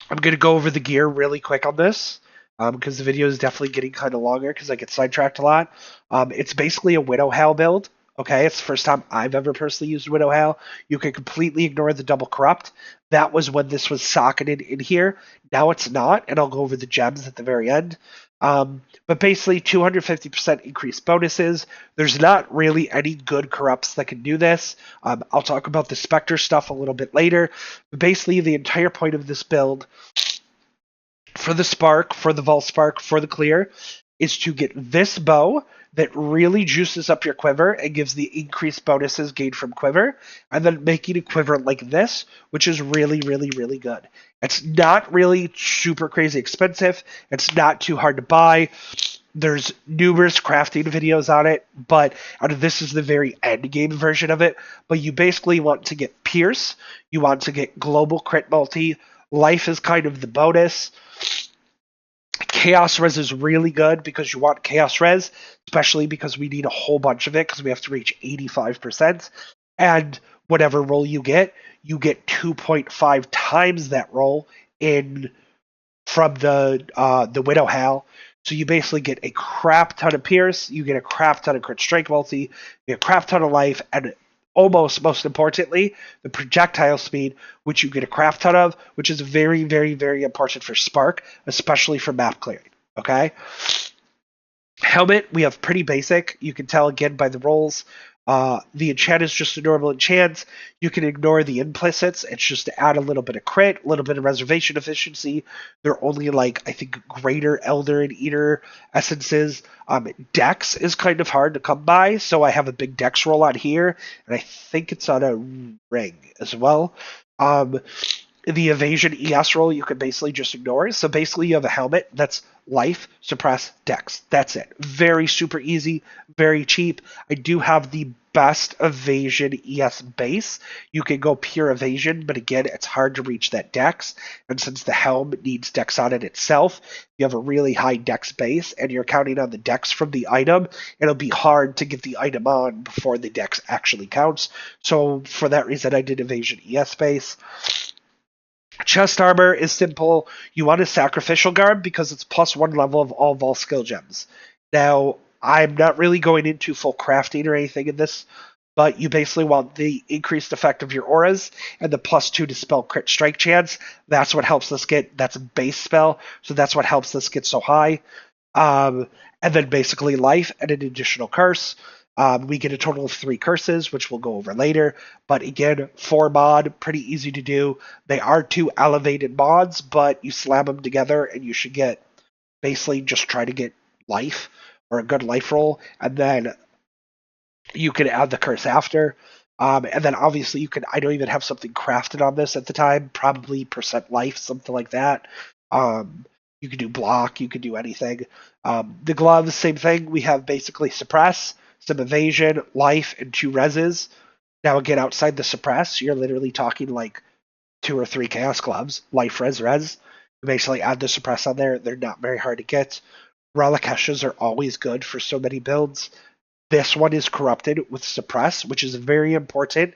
going to go over the gear really quick on this because the video is definitely getting kind of longer because I get sidetracked a lot. It's basically a Widow Howl build. Okay, it's the first time I've ever personally used Widow Howl. You can completely ignore the double corrupt. That was when this was socketed in here. Now it's not, and I'll go over the gems at the very end. But basically 250% increased bonuses. There's not really any good corrupts that can do this. I'll talk about the Spectre stuff a little bit later. But basically, the entire point of this build for the Spark, for the Vaal Spark, for the Clear, is to get this bow that really juices up your quiver and gives the increased bonuses gained from quiver, and then making a quiver like this, which is really, really, really good. It's not really super crazy expensive. It's not too hard to buy. There's numerous crafting videos on it, but this is the very end game version of it. But you basically want to get Pierce, you want to get Global Crit Multi, Life is kind of the bonus. Chaos Res is really good because you want Chaos Res, especially because we need a whole bunch of it because we have to reach 85%. And whatever roll you get 2.5 times that roll in from the Widow Howl. So you basically get a crap ton of Pierce, you get a crap ton of Crit Strike multi, you get a crap ton of life, and almost most importantly, the projectile speed, which you get a crap ton of, which is very, very, very important for Spark, especially for map clearing. Okay? Helmet, we have pretty basic. You can tell again by the rolls. The enchant is just a normal enchant. You can ignore the implicits. It's just to add a little bit of crit, a little bit of reservation efficiency. They're only like, I think, greater Elder and Eater essences. Dex is kind of hard to come by, so I have a big Dex roll on here, and I think it's on a ring as well. The evasion ES roll you can basically just ignore. So basically you have a helmet that's life, suppress, dex. That's it. Very super easy, very cheap. I do have the best evasion ES base. You can go pure evasion, but again, it's hard to reach that dex. And since the helm needs dex on it itself, you have a really high dex base and you're counting on the dex from the item, it'll be hard to get the item on before the dex actually counts. So for that reason, I did evasion ES base. Chest armor is simple. You want a sacrificial garb because it's +1 level of all Vaal skill gems. Now, I'm not really going into full crafting or anything in this, but you basically want the increased effect of your auras and the +2 to spell crit strike chance. That's what helps us get, that's a base spell, so that's what helps us get so high. Um, and then basically life and an additional curse. We get a total of 3 curses, which we'll go over later. But again, 4 mod, pretty easy to do. They are 2 elevated mods, but you slam them together and you should get, basically just try to get life or a good life roll. And then you can add the curse after. And then obviously you can, I don't even have something crafted on this at the time, probably percent life, something like that. You could do block, you could do anything. The gloves, same thing. We have basically suppress, some evasion, life, and 2 reses. Now again, outside the suppress, you're literally talking like 2 or 3 chaos gloves, life, res. You basically add the suppress on there. They're not very hard to get. Relic Heshes are always good for so many builds. This one is corrupted with suppress, which is very important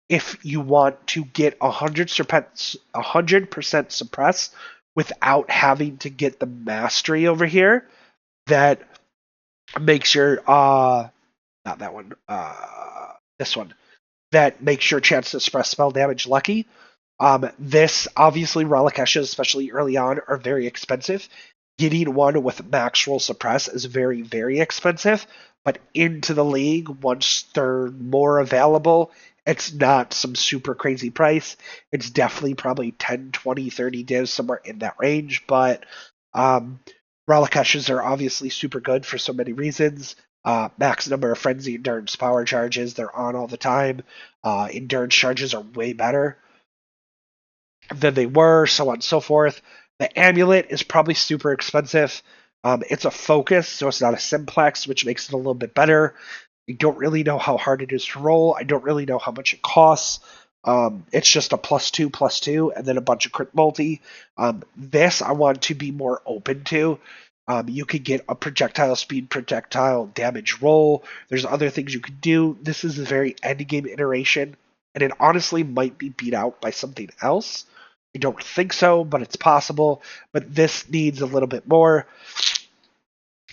if you want to get 100% suppress without having to get the mastery over here. That makes your not that one, this one, that makes your chance to suppress spell damage lucky. This obviously Relic Heshes, especially early on, are very expensive. Getting one with max roll suppress is very, very expensive, but into the league, once they're more available, it's not some super crazy price. It's definitely probably 10, 20, 30 divs, somewhere in that range, but Relic Heshes are obviously super good for so many reasons. Max number of Frenzy Endurance power charges, they're on all the time. Endurance charges are way better than they were, so on and so forth. The amulet is probably super expensive. It's a focus, so it's not a simplex, which makes it a little bit better. I don't really know how hard it is to roll. I don't really know how much it costs. It's just a +2/+2 and then a bunch of crit multi. This I want to be more open to. You could get a projectile speed, projectile damage roll. There's other things you could do. This is a very end game iteration, and it honestly might be beat out by something else. I don't think so, but it's possible. But this needs a little bit more.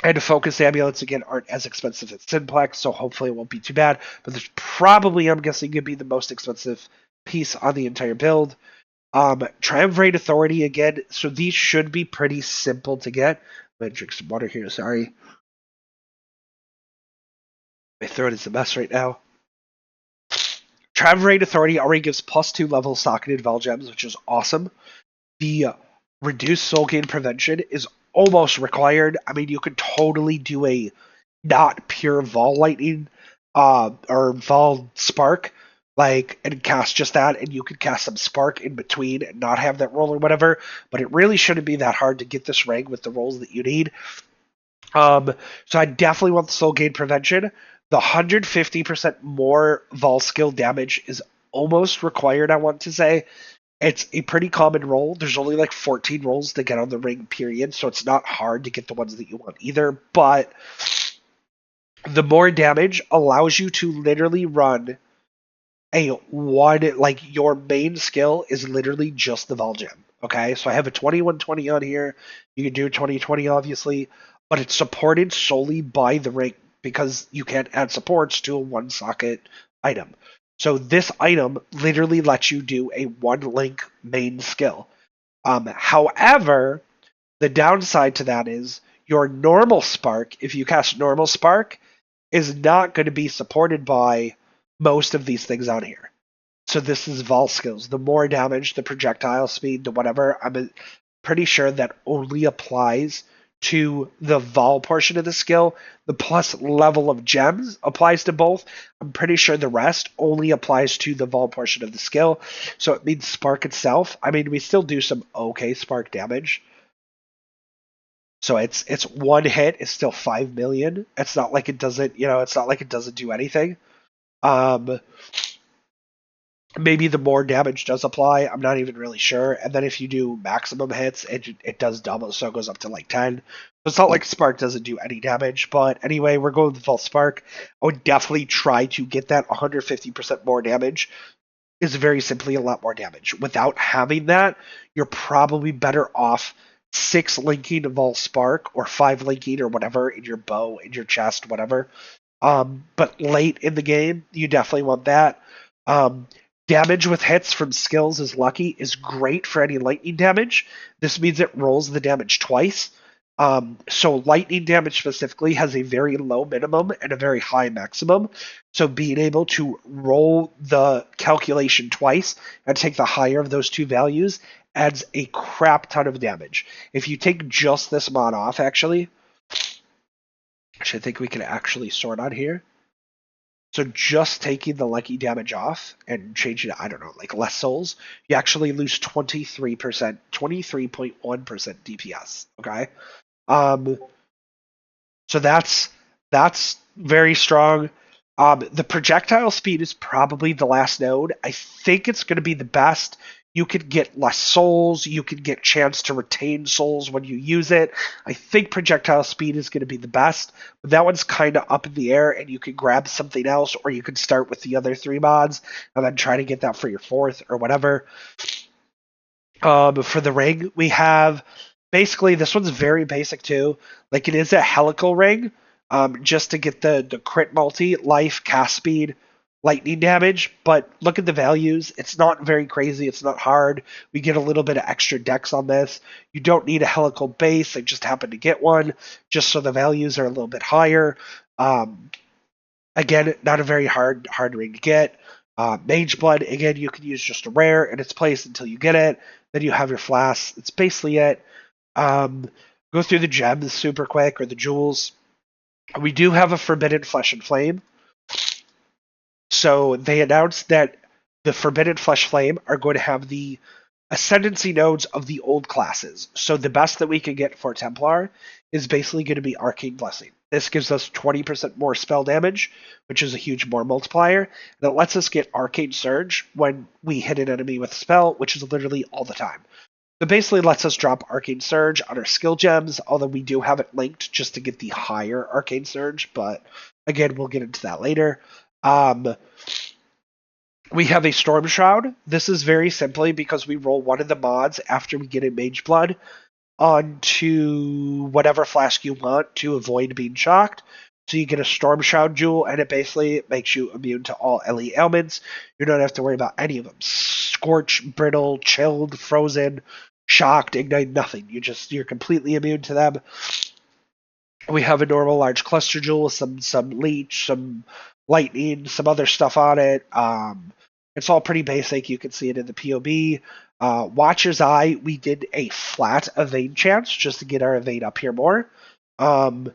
And focus amulets, again, aren't as expensive as Simplex, so hopefully it won't be too bad. But there's probably, I'm guessing, going to be the most expensive piece on the entire build. Triumvirate Authority, again, so these should be pretty simple to get. I'm going to drink some water here, sorry. My throat is a mess right now. Triumvirate Authority already gives +2 level socketed Val Gems, which is awesome. The reduced soul gain prevention is almost required. I mean, you could totally do a not pure Vol Lightning or Vol Spark, like, and cast just that, and you could cast some Spark in between and not have that roll or whatever, but it really shouldn't be that hard to get this rank with the rolls that you need. So I definitely want the soul gain prevention. The 150% more Vol skill damage is almost required, I want to say. It's a pretty common roll. There's only like 14 rolls to get on the ring, period, so it's not hard to get the ones that you want either, but the more damage allows you to literally run a one, like your main skill is literally just the Vol Gem. Okay, so I have a 2120 on here. You can do 2020 obviously, but it's supported solely by the ring because you can't add supports to a one socket item. So this item literally lets you do a one link main skill. However, the downside to that is your normal spark, if you cast normal spark, is not going to be supported by most of these things on here. So this is Vol skills. The more damage, the projectile speed, the whatever, I'm pretty sure that only applies to the Vol portion of the skill. The plus level of gems applies to both. I'm pretty sure the rest only applies to the Vol portion of the skill. So it means Spark itself. I mean, we still do some okay Spark damage. So it's one hit is still 5 million. It's not like it doesn't, it's not like it doesn't do anything. Maybe the more damage does apply. I'm not even really sure. And then if you do maximum hits, it does double, so it goes up to like 10. So it's not like Spark doesn't do any damage. But anyway, we're going with False Spark. I would definitely try to get that 150% more damage. Is very simply a lot more damage. Without having that, you're probably better off 6 linking Vol Spark or 5 linking or whatever in your bow, in your chest, whatever. But late in the game, you definitely want that. Um, Damage with hits from skills is lucky is great for any lightning damage. This means it rolls the damage twice. So lightning damage specifically has a very low minimum and a very high maximum. So being able to roll the calculation twice and take the higher of those two values adds a crap ton of damage. If you take just this mod off, actually, which I think we can actually sort on here. So just taking the lucky damage off and changing it, I don't know, like less souls, you actually lose 23%, 23.1% DPS. Okay. Um, so that's very strong. The projectile speed is probably the last node. I think it's going to be the best. You could get less souls. You could get chance to retain souls when you use it. I think projectile speed is going to be the best, but that one's kind of up in the air, and you could grab something else, or you could start with the other three mods and then try to get that for your fourth or whatever. For the ring, we have basically this one's very basic too. Like it is a helical ring, just to get the crit multi, life, cast speed, lightning damage. But look at the values; it's not very crazy. It's not hard. We get a little bit of extra dex on this. You don't need a helical base. I just happen to get one, just so the values are a little bit higher. Um, Again, not a very hard ring to get. Mage Blood, again, you can use just a rare in its place until you get it. Then you have your flasks. It's basically it. Um, Go through the gems super quick, or the jewels. We do have a Forbidden Flesh and Flame. So they announced that the Forbidden Flesh Flame are going to have the Ascendancy nodes of the old classes. So the best that we can get for Templar is basically going to be Arcane Blessing. This gives us 20% more spell damage, which is a huge more multiplier. And it lets us get Arcane Surge when we hit an enemy with a spell, which is literally all the time. So basically lets us drop Arcane Surge on our skill gems, although we do have it linked just to get the higher Arcane Surge, but again, we'll get into that later. We have a Storm Shroud. This is very simply because we roll one of the mods after we get a Mage Blood onto whatever flask you want to avoid being shocked. So you get a Storm Shroud jewel, and it basically makes you immune to all LE ailments. You don't have to worry about any of them. Scorch, brittle, chilled, frozen, shocked, ignite, nothing. You're completely immune to them. We have a normal large cluster jewel, some leech, some lightning, some other stuff on it. It's all pretty basic. You can see it in the POB. Watcher's Eye, we did a flat evade chance just to get our evade up here more. And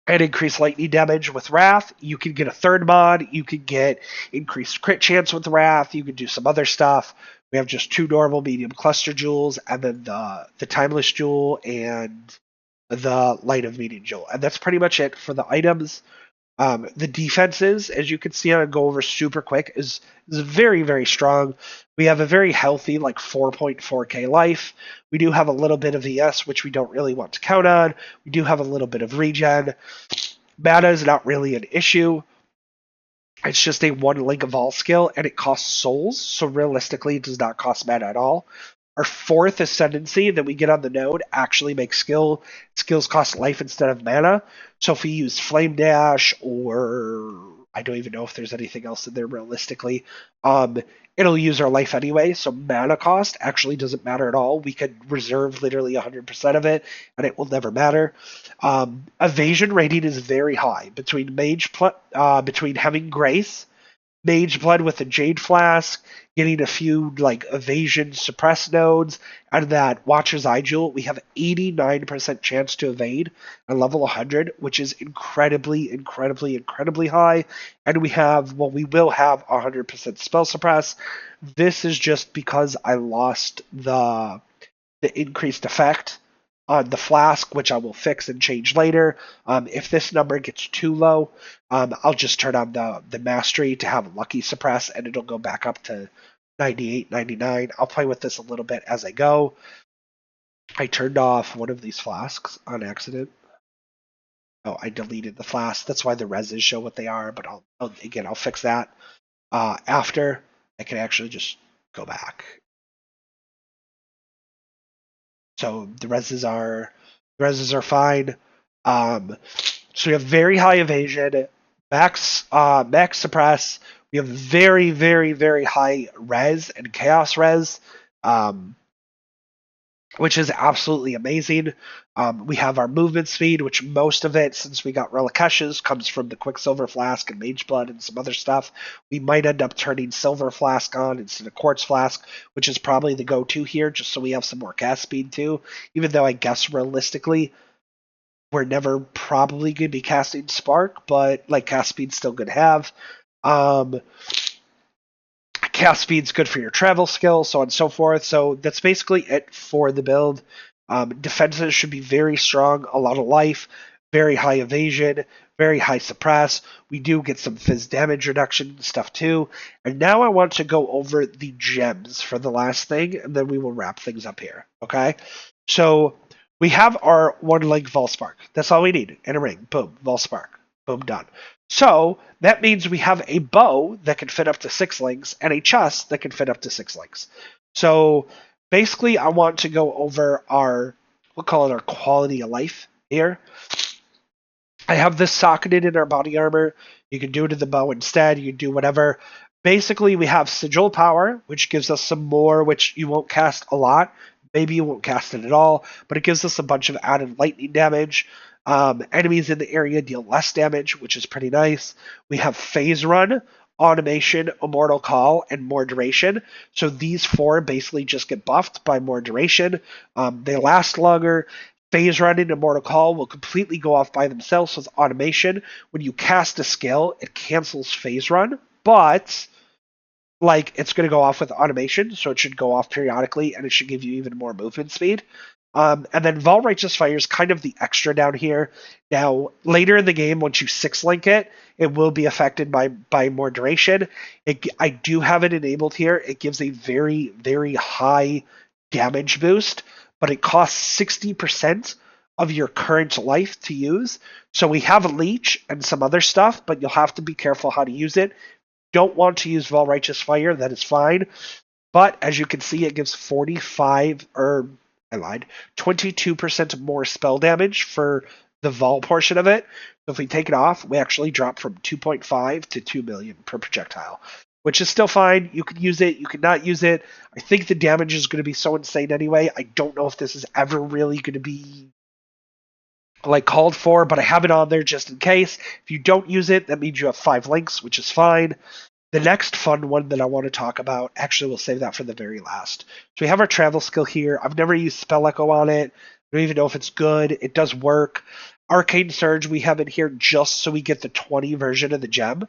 increased lightning damage with Wrath. You can get a third mod. You can get increased crit chance with Wrath. You can do some other stuff. We have just two normal medium cluster jewels, and then the Timeless Jewel and the Light of Meaning Jewel. And that's pretty much it for the items. The defenses, as you can see, I'm going to go over super quick, is very, very strong. We have a very healthy, like 4.4k life. We do have a little bit of ES, which we don't really want to count on. We do have a little bit of regen. Mana is not really an issue. It's just a one Link of All skill, and it costs souls, so realistically, it does not cost mana at all. Our fourth Ascendancy that we get on the node actually makes skills cost life instead of mana. So if we use Flame Dash, or I don't even know if there's anything else in there realistically, it'll use our life anyway. So mana cost actually doesn't matter at all. We could reserve literally 100% of it, and it will never matter. Evasion rating is very high between between having Grace, Mage Blood with a Jade Flask, getting a few like evasion suppress nodes, and that Watcher's Eye Jewel. We have 89% chance to evade at level 100, which is incredibly, incredibly, incredibly high. And we will have 100% spell suppress. This is just because I lost the increased effect on the flask, which I will fix and change later. If this number gets too low, I'll just turn on the mastery to have lucky suppress, and it'll go back up to 98, 99. I'll play with this a little bit as I go. I turned off one of these flasks on accident. Oh, I deleted the flask. That's why the reses show what they are, but I'll fix that. After, I can actually just go back. So the reses are fine. So we have very high evasion, max suppress. We have very, very, very high res and chaos res, um, which is absolutely amazing. We have our movement speed, which most of it, since we got Relikeshes, comes from the Quicksilver Flask and Mage Blood and some other stuff. We might end up turning Silver Flask on instead of Quartz Flask, which is probably the go-to here, just so we have some more cast speed too. Even though I guess realistically, we're never probably going to be casting Spark, but like cast speed's still good to have. Um, Cast speed's good for your travel skill, so on and so forth. So that's basically it for the build. Defenses should be very strong, a lot of life, very high evasion, very high suppress. We do get some fizz damage reduction and stuff too. And now I want to go over the gems for the last thing, and then we will wrap things up here. Okay? So we have our one link Volspark. That's all we need in a ring. Boom, Volspark. Boom, done. So that means we have a bow that can fit up to 6 links and a chest that can fit up to 6 links. So basically, I want to go over our, we'll call it our quality of life here. I have this socketed in our body armor. You can do it in the bow instead. You can do whatever. Basically, we have sigil power, which gives us some more, which you won't cast a lot. Maybe you won't cast it at all, but it gives us a bunch of added lightning damage. Enemies in the area deal less damage, which is pretty nice. We have phase run, automation, immortal call, and more duration. So these 4 basically just get buffed by more duration. They last longer. Phase run and immortal call will completely go off by themselves with automation. When you cast a skill, it cancels phase run, but like it's going to go off with automation, so it should go off periodically, and it should give you even more movement speed. And then Vaal Righteous Fire is kind of the extra down here. Now, later in the game, once you 6-link it, it will be affected by more duration. I do have it enabled here. It gives a very, very high damage boost, but it costs 60% of your current life to use. So we have a Leech and some other stuff, but you'll have to be careful how to use it. Don't want to use Vaal Righteous Fire, that is fine. But as you can see, it gives 22% more spell damage for the Vaal portion of it. So if we take it off, we actually drop from 2.5 to 2 million per projectile, which is still fine. You could use it, you could not use it. I think the damage is going to be so insane anyway. I don't know if this is ever really going to be like called for, but I have it on there just in case. If you don't use it, that means you have 5 links, which is fine. The next fun one that I want to talk about, actually we'll save that for the very last. So we have our travel skill here. I've never used Spell Echo on it. I don't even know if it's good. It does work. Arcane Surge we have in here just so we get the 20 version of the gem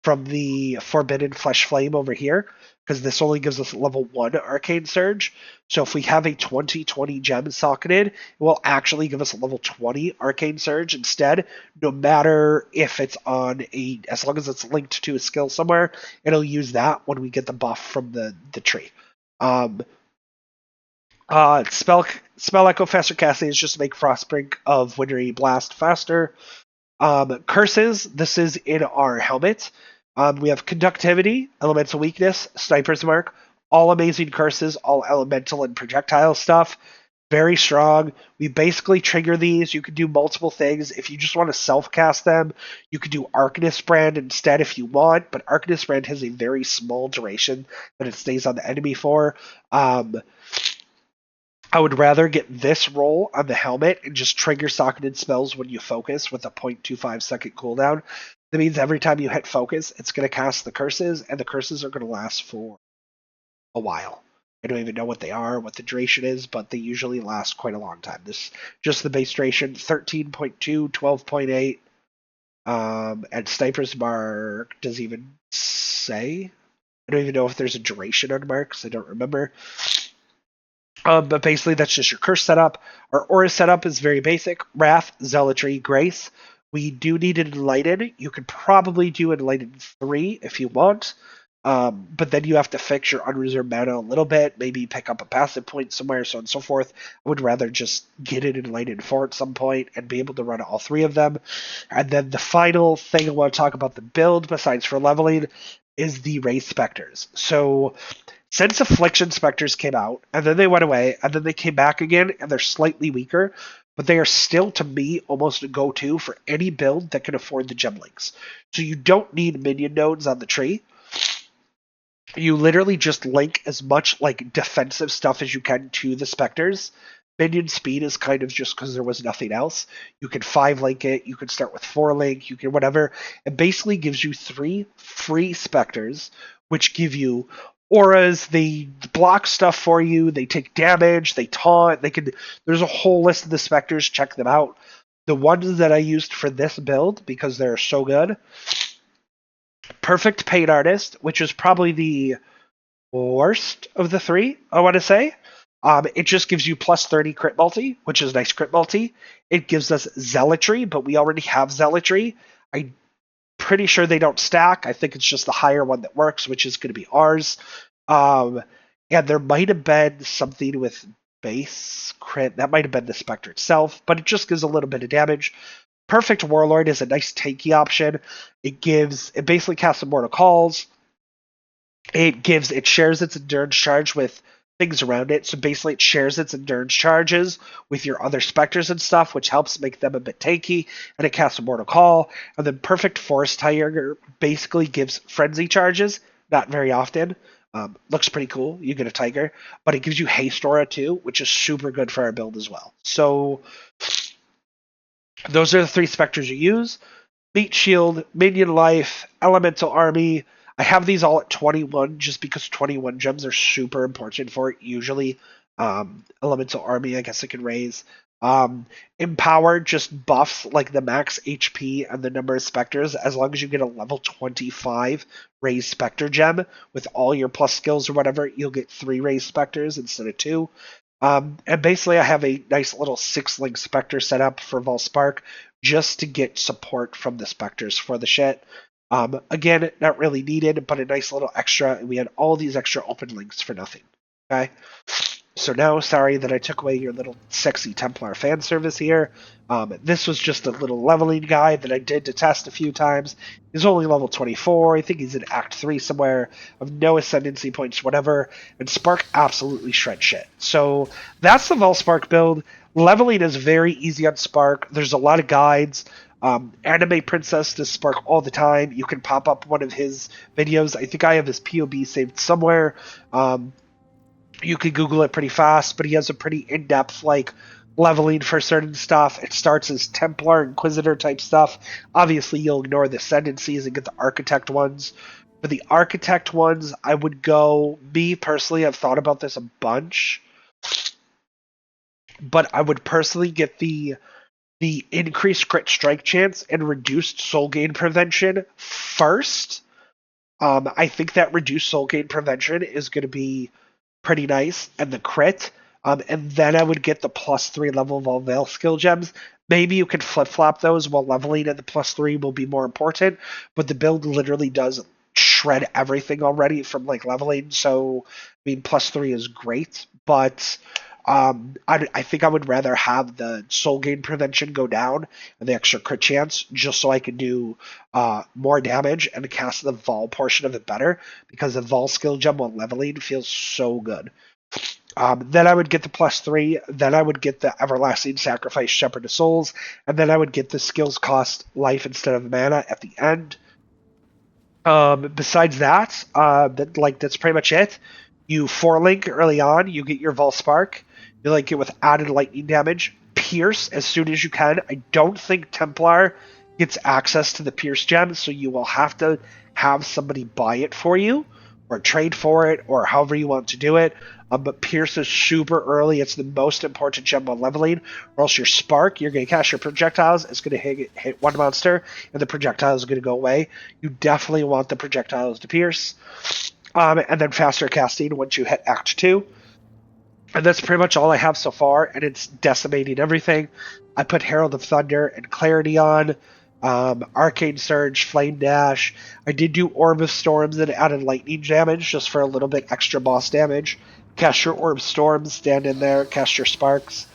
from the Forbidden Flesh Flame over here, because this only gives us level 1 Arcane Surge. So if we have a 20/20 gem socketed, it will actually give us a level 20 Arcane Surge instead, no matter if it's on as long as it's linked to a skill somewhere, it'll use that when we get the buff from the tree. Spell Echo Faster Casting is just to make Frostbrink of Wintry Blast faster. Curses, this is in our helmet. We have Conductivity, Elemental Weakness, Sniper's Mark, all amazing curses, all elemental and projectile stuff. Very strong. We basically trigger these. You can do multiple things. If you just want to self-cast them, you could do Arcanist Brand instead if you want, but Arcanist Brand has a very small duration that it stays on the enemy for. I would rather get this roll on the helmet and just trigger socketed spells when you focus with a 0.25 second cooldown. That means every time you hit focus, it's going to cast the curses, and the curses are going to last for a while. I don't even know what they are, what the duration is, but they usually last quite a long time. This just the base duration, 13.2, 12.8, and Sniper's Mark doesn't even say. I don't even know if there's a duration on marks. I don't remember. But basically, that's just your curse setup. Our aura setup is very basic. Wrath, Zealotry, Grace. We do need an Enlightened. You could probably do Enlightened 3 if you want. But then you have to fix your unreserved mana a little bit. Maybe pick up a passive point somewhere, so on and so forth. I would rather just get an Enlightened 4 at some point and be able to run all 3 of them. And then the final thing I want to talk about the build, besides for leveling, is the Wraith Spectres. So since Affliction Spectres came out, and then they went away, and then they came back again, and they're slightly weaker. but they are still, to me, almost a go-to for any build that can afford the gem links. So you don't need minion nodes on the tree. You literally just link as much like defensive stuff as you can to the specters. Minion speed is kind of just because there was nothing else. You can 5 link it, you can start with 4 link, you can whatever. It basically gives you 3 free specters, which give you auras. They block stuff for you, they take damage, they taunt, they can. There's a whole list of the specters, check them out. The ones that I used for this build, because they're so good: Perfect Paid Artist, which is probably the worst of the 3, I want to say. It just gives you plus 30 crit multi, which is nice crit multi. It gives us Zealotry, but we already have Zealotry. I'm pretty sure they don't stack. I think it's just the higher one that works, which is going to be ours. And there might have been something with base crit. That might have been the Spectre itself, but it just gives a little bit of damage. Perfect Warlord is a nice tanky option. It basically casts Immortal Calls. It shares its endurance charge with things around it. So basically it shares its endurance charges with your other specters and stuff, which helps make them a bit tanky, and it casts Immortal Call. And then Perfect Forest Tiger basically gives frenzy charges, not very often. Looks pretty cool. You get a tiger, but it gives you haste aura too, which is super good for our build as well. So those are the 3 specters you use: Meat Shield, Minion Life, Elemental Army. I have these all at 21 just because 21 gems are super important for it usually. Elemental Army, I guess I can raise. Empower just buffs like the max HP and the number of specters. As long as you get a level 25 raised specter gem with all your plus skills or whatever, you'll get 3 raised specters instead of 2. And basically, I have a nice little 6-link specter set up for Volspark just to get support from the specters for the shit. Again, not really needed, but a nice little extra. And we had all these extra open links for nothing. Okay? So now, sorry that I took away your little sexy Templar fan service here. This was just a little leveling guide that I did to test a few times. He's only level 24. I think he's in Act 3 somewhere. Of no Ascendancy points, whatever. And Spark absolutely shreds shit. So that's the Volspark build. Leveling is very easy on Spark. There's a lot of guides. Anime Princess does Spark all the time. You can pop up one of his videos. I think I have his POB saved somewhere. You can Google it pretty fast, but he has a pretty in-depth leveling for certain stuff. It starts as Templar, Inquisitor type stuff. Obviously, you'll ignore the Ascendancies and get the Architect ones. For the Architect ones, I would go. Me personally, I've thought about this a bunch, but I would personally get the increased crit strike chance and reduced soul gain prevention first. I think that reduced soul gain prevention is going to be pretty nice, and the crit. And then I would get the +3 level of all Veil skill gems. Maybe you can flip-flop those while leveling, and the +3 will be more important, but the build literally does shred everything already from leveling, so I mean +3 is great, but I think I would rather have the soul gain prevention go down and the extra crit chance just so I can do more damage and cast the Vol portion of it better, because the Vol skill gem while leveling feels so good. Then I would get the +3, then I would get the Everlasting Sacrifice Shepherd of Souls, and then I would get the skills cost life instead of mana at the end. Besides that, that's pretty much it. You 4-link early on, you get your Volspark. You link it with added lightning damage. Pierce as soon as you can. I don't think Templar gets access to the Pierce gem, so you will have to have somebody buy it for you, or trade for it, or however you want to do it. But Pierce is super early. It's the most important gem on leveling, or else your Spark, you're going to cast your projectiles, it's going to hit one monster, and the projectile is going to go away. You definitely want the projectiles to Pierce. And then faster casting once you hit Act 2. And that's pretty much all I have so far, and it's decimating everything. I put Herald of Thunder and Clarity on, Arcane Surge, Flame Dash. I did do Orb of Storms and added lightning damage just for a little bit extra boss damage. Cast your Orb Storms, stand in there, cast your Sparks,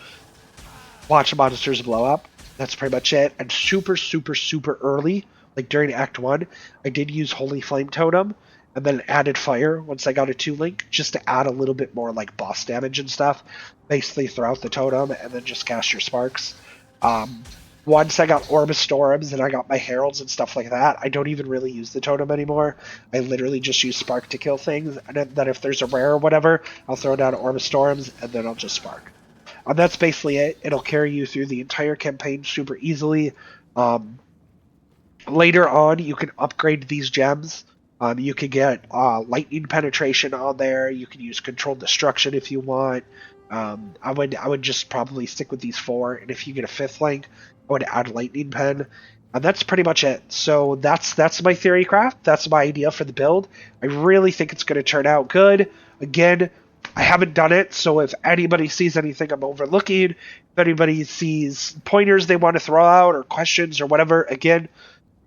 watch monsters blow up. That's pretty much it. And super, super, super early, during Act 1, I did use Holy Flame Totem, and then added fire once I got a 2-link, just to add a little bit more like boss damage and stuff, basically throughout the totem, and then just cast your sparks. Um, Once I got Orbistorms and I got my heralds and stuff like that, I don't even really use the totem anymore. I literally just use spark to kill things, and then if there's a rare or whatever, I'll throw down Orbistorms and then I'll just spark. And that's basically it. It'll carry you through the entire campaign super easily. Um, Later on, you can upgrade these gems. You can get lightning penetration on there. You can use controlled destruction if you want. I would just probably stick with these 4, and if you get a 5th link, I would add lightning pen, and that's pretty much it. So that's my theory craft. That's my idea for the build. I really think it's going to turn out good. Again, I haven't done it, so if anybody sees anything I'm overlooking, if anybody sees pointers they want to throw out or questions or whatever, again,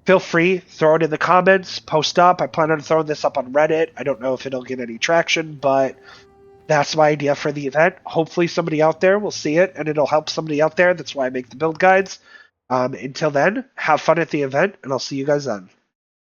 feel free, throw it in the comments, post up. I plan on throwing this up on Reddit. I don't know if it'll get any traction, but that's my idea for the event. Hopefully somebody out there will see it and it'll help somebody out there. That's why I make the build guides. Until then, have fun at the event, and I'll see you guys then.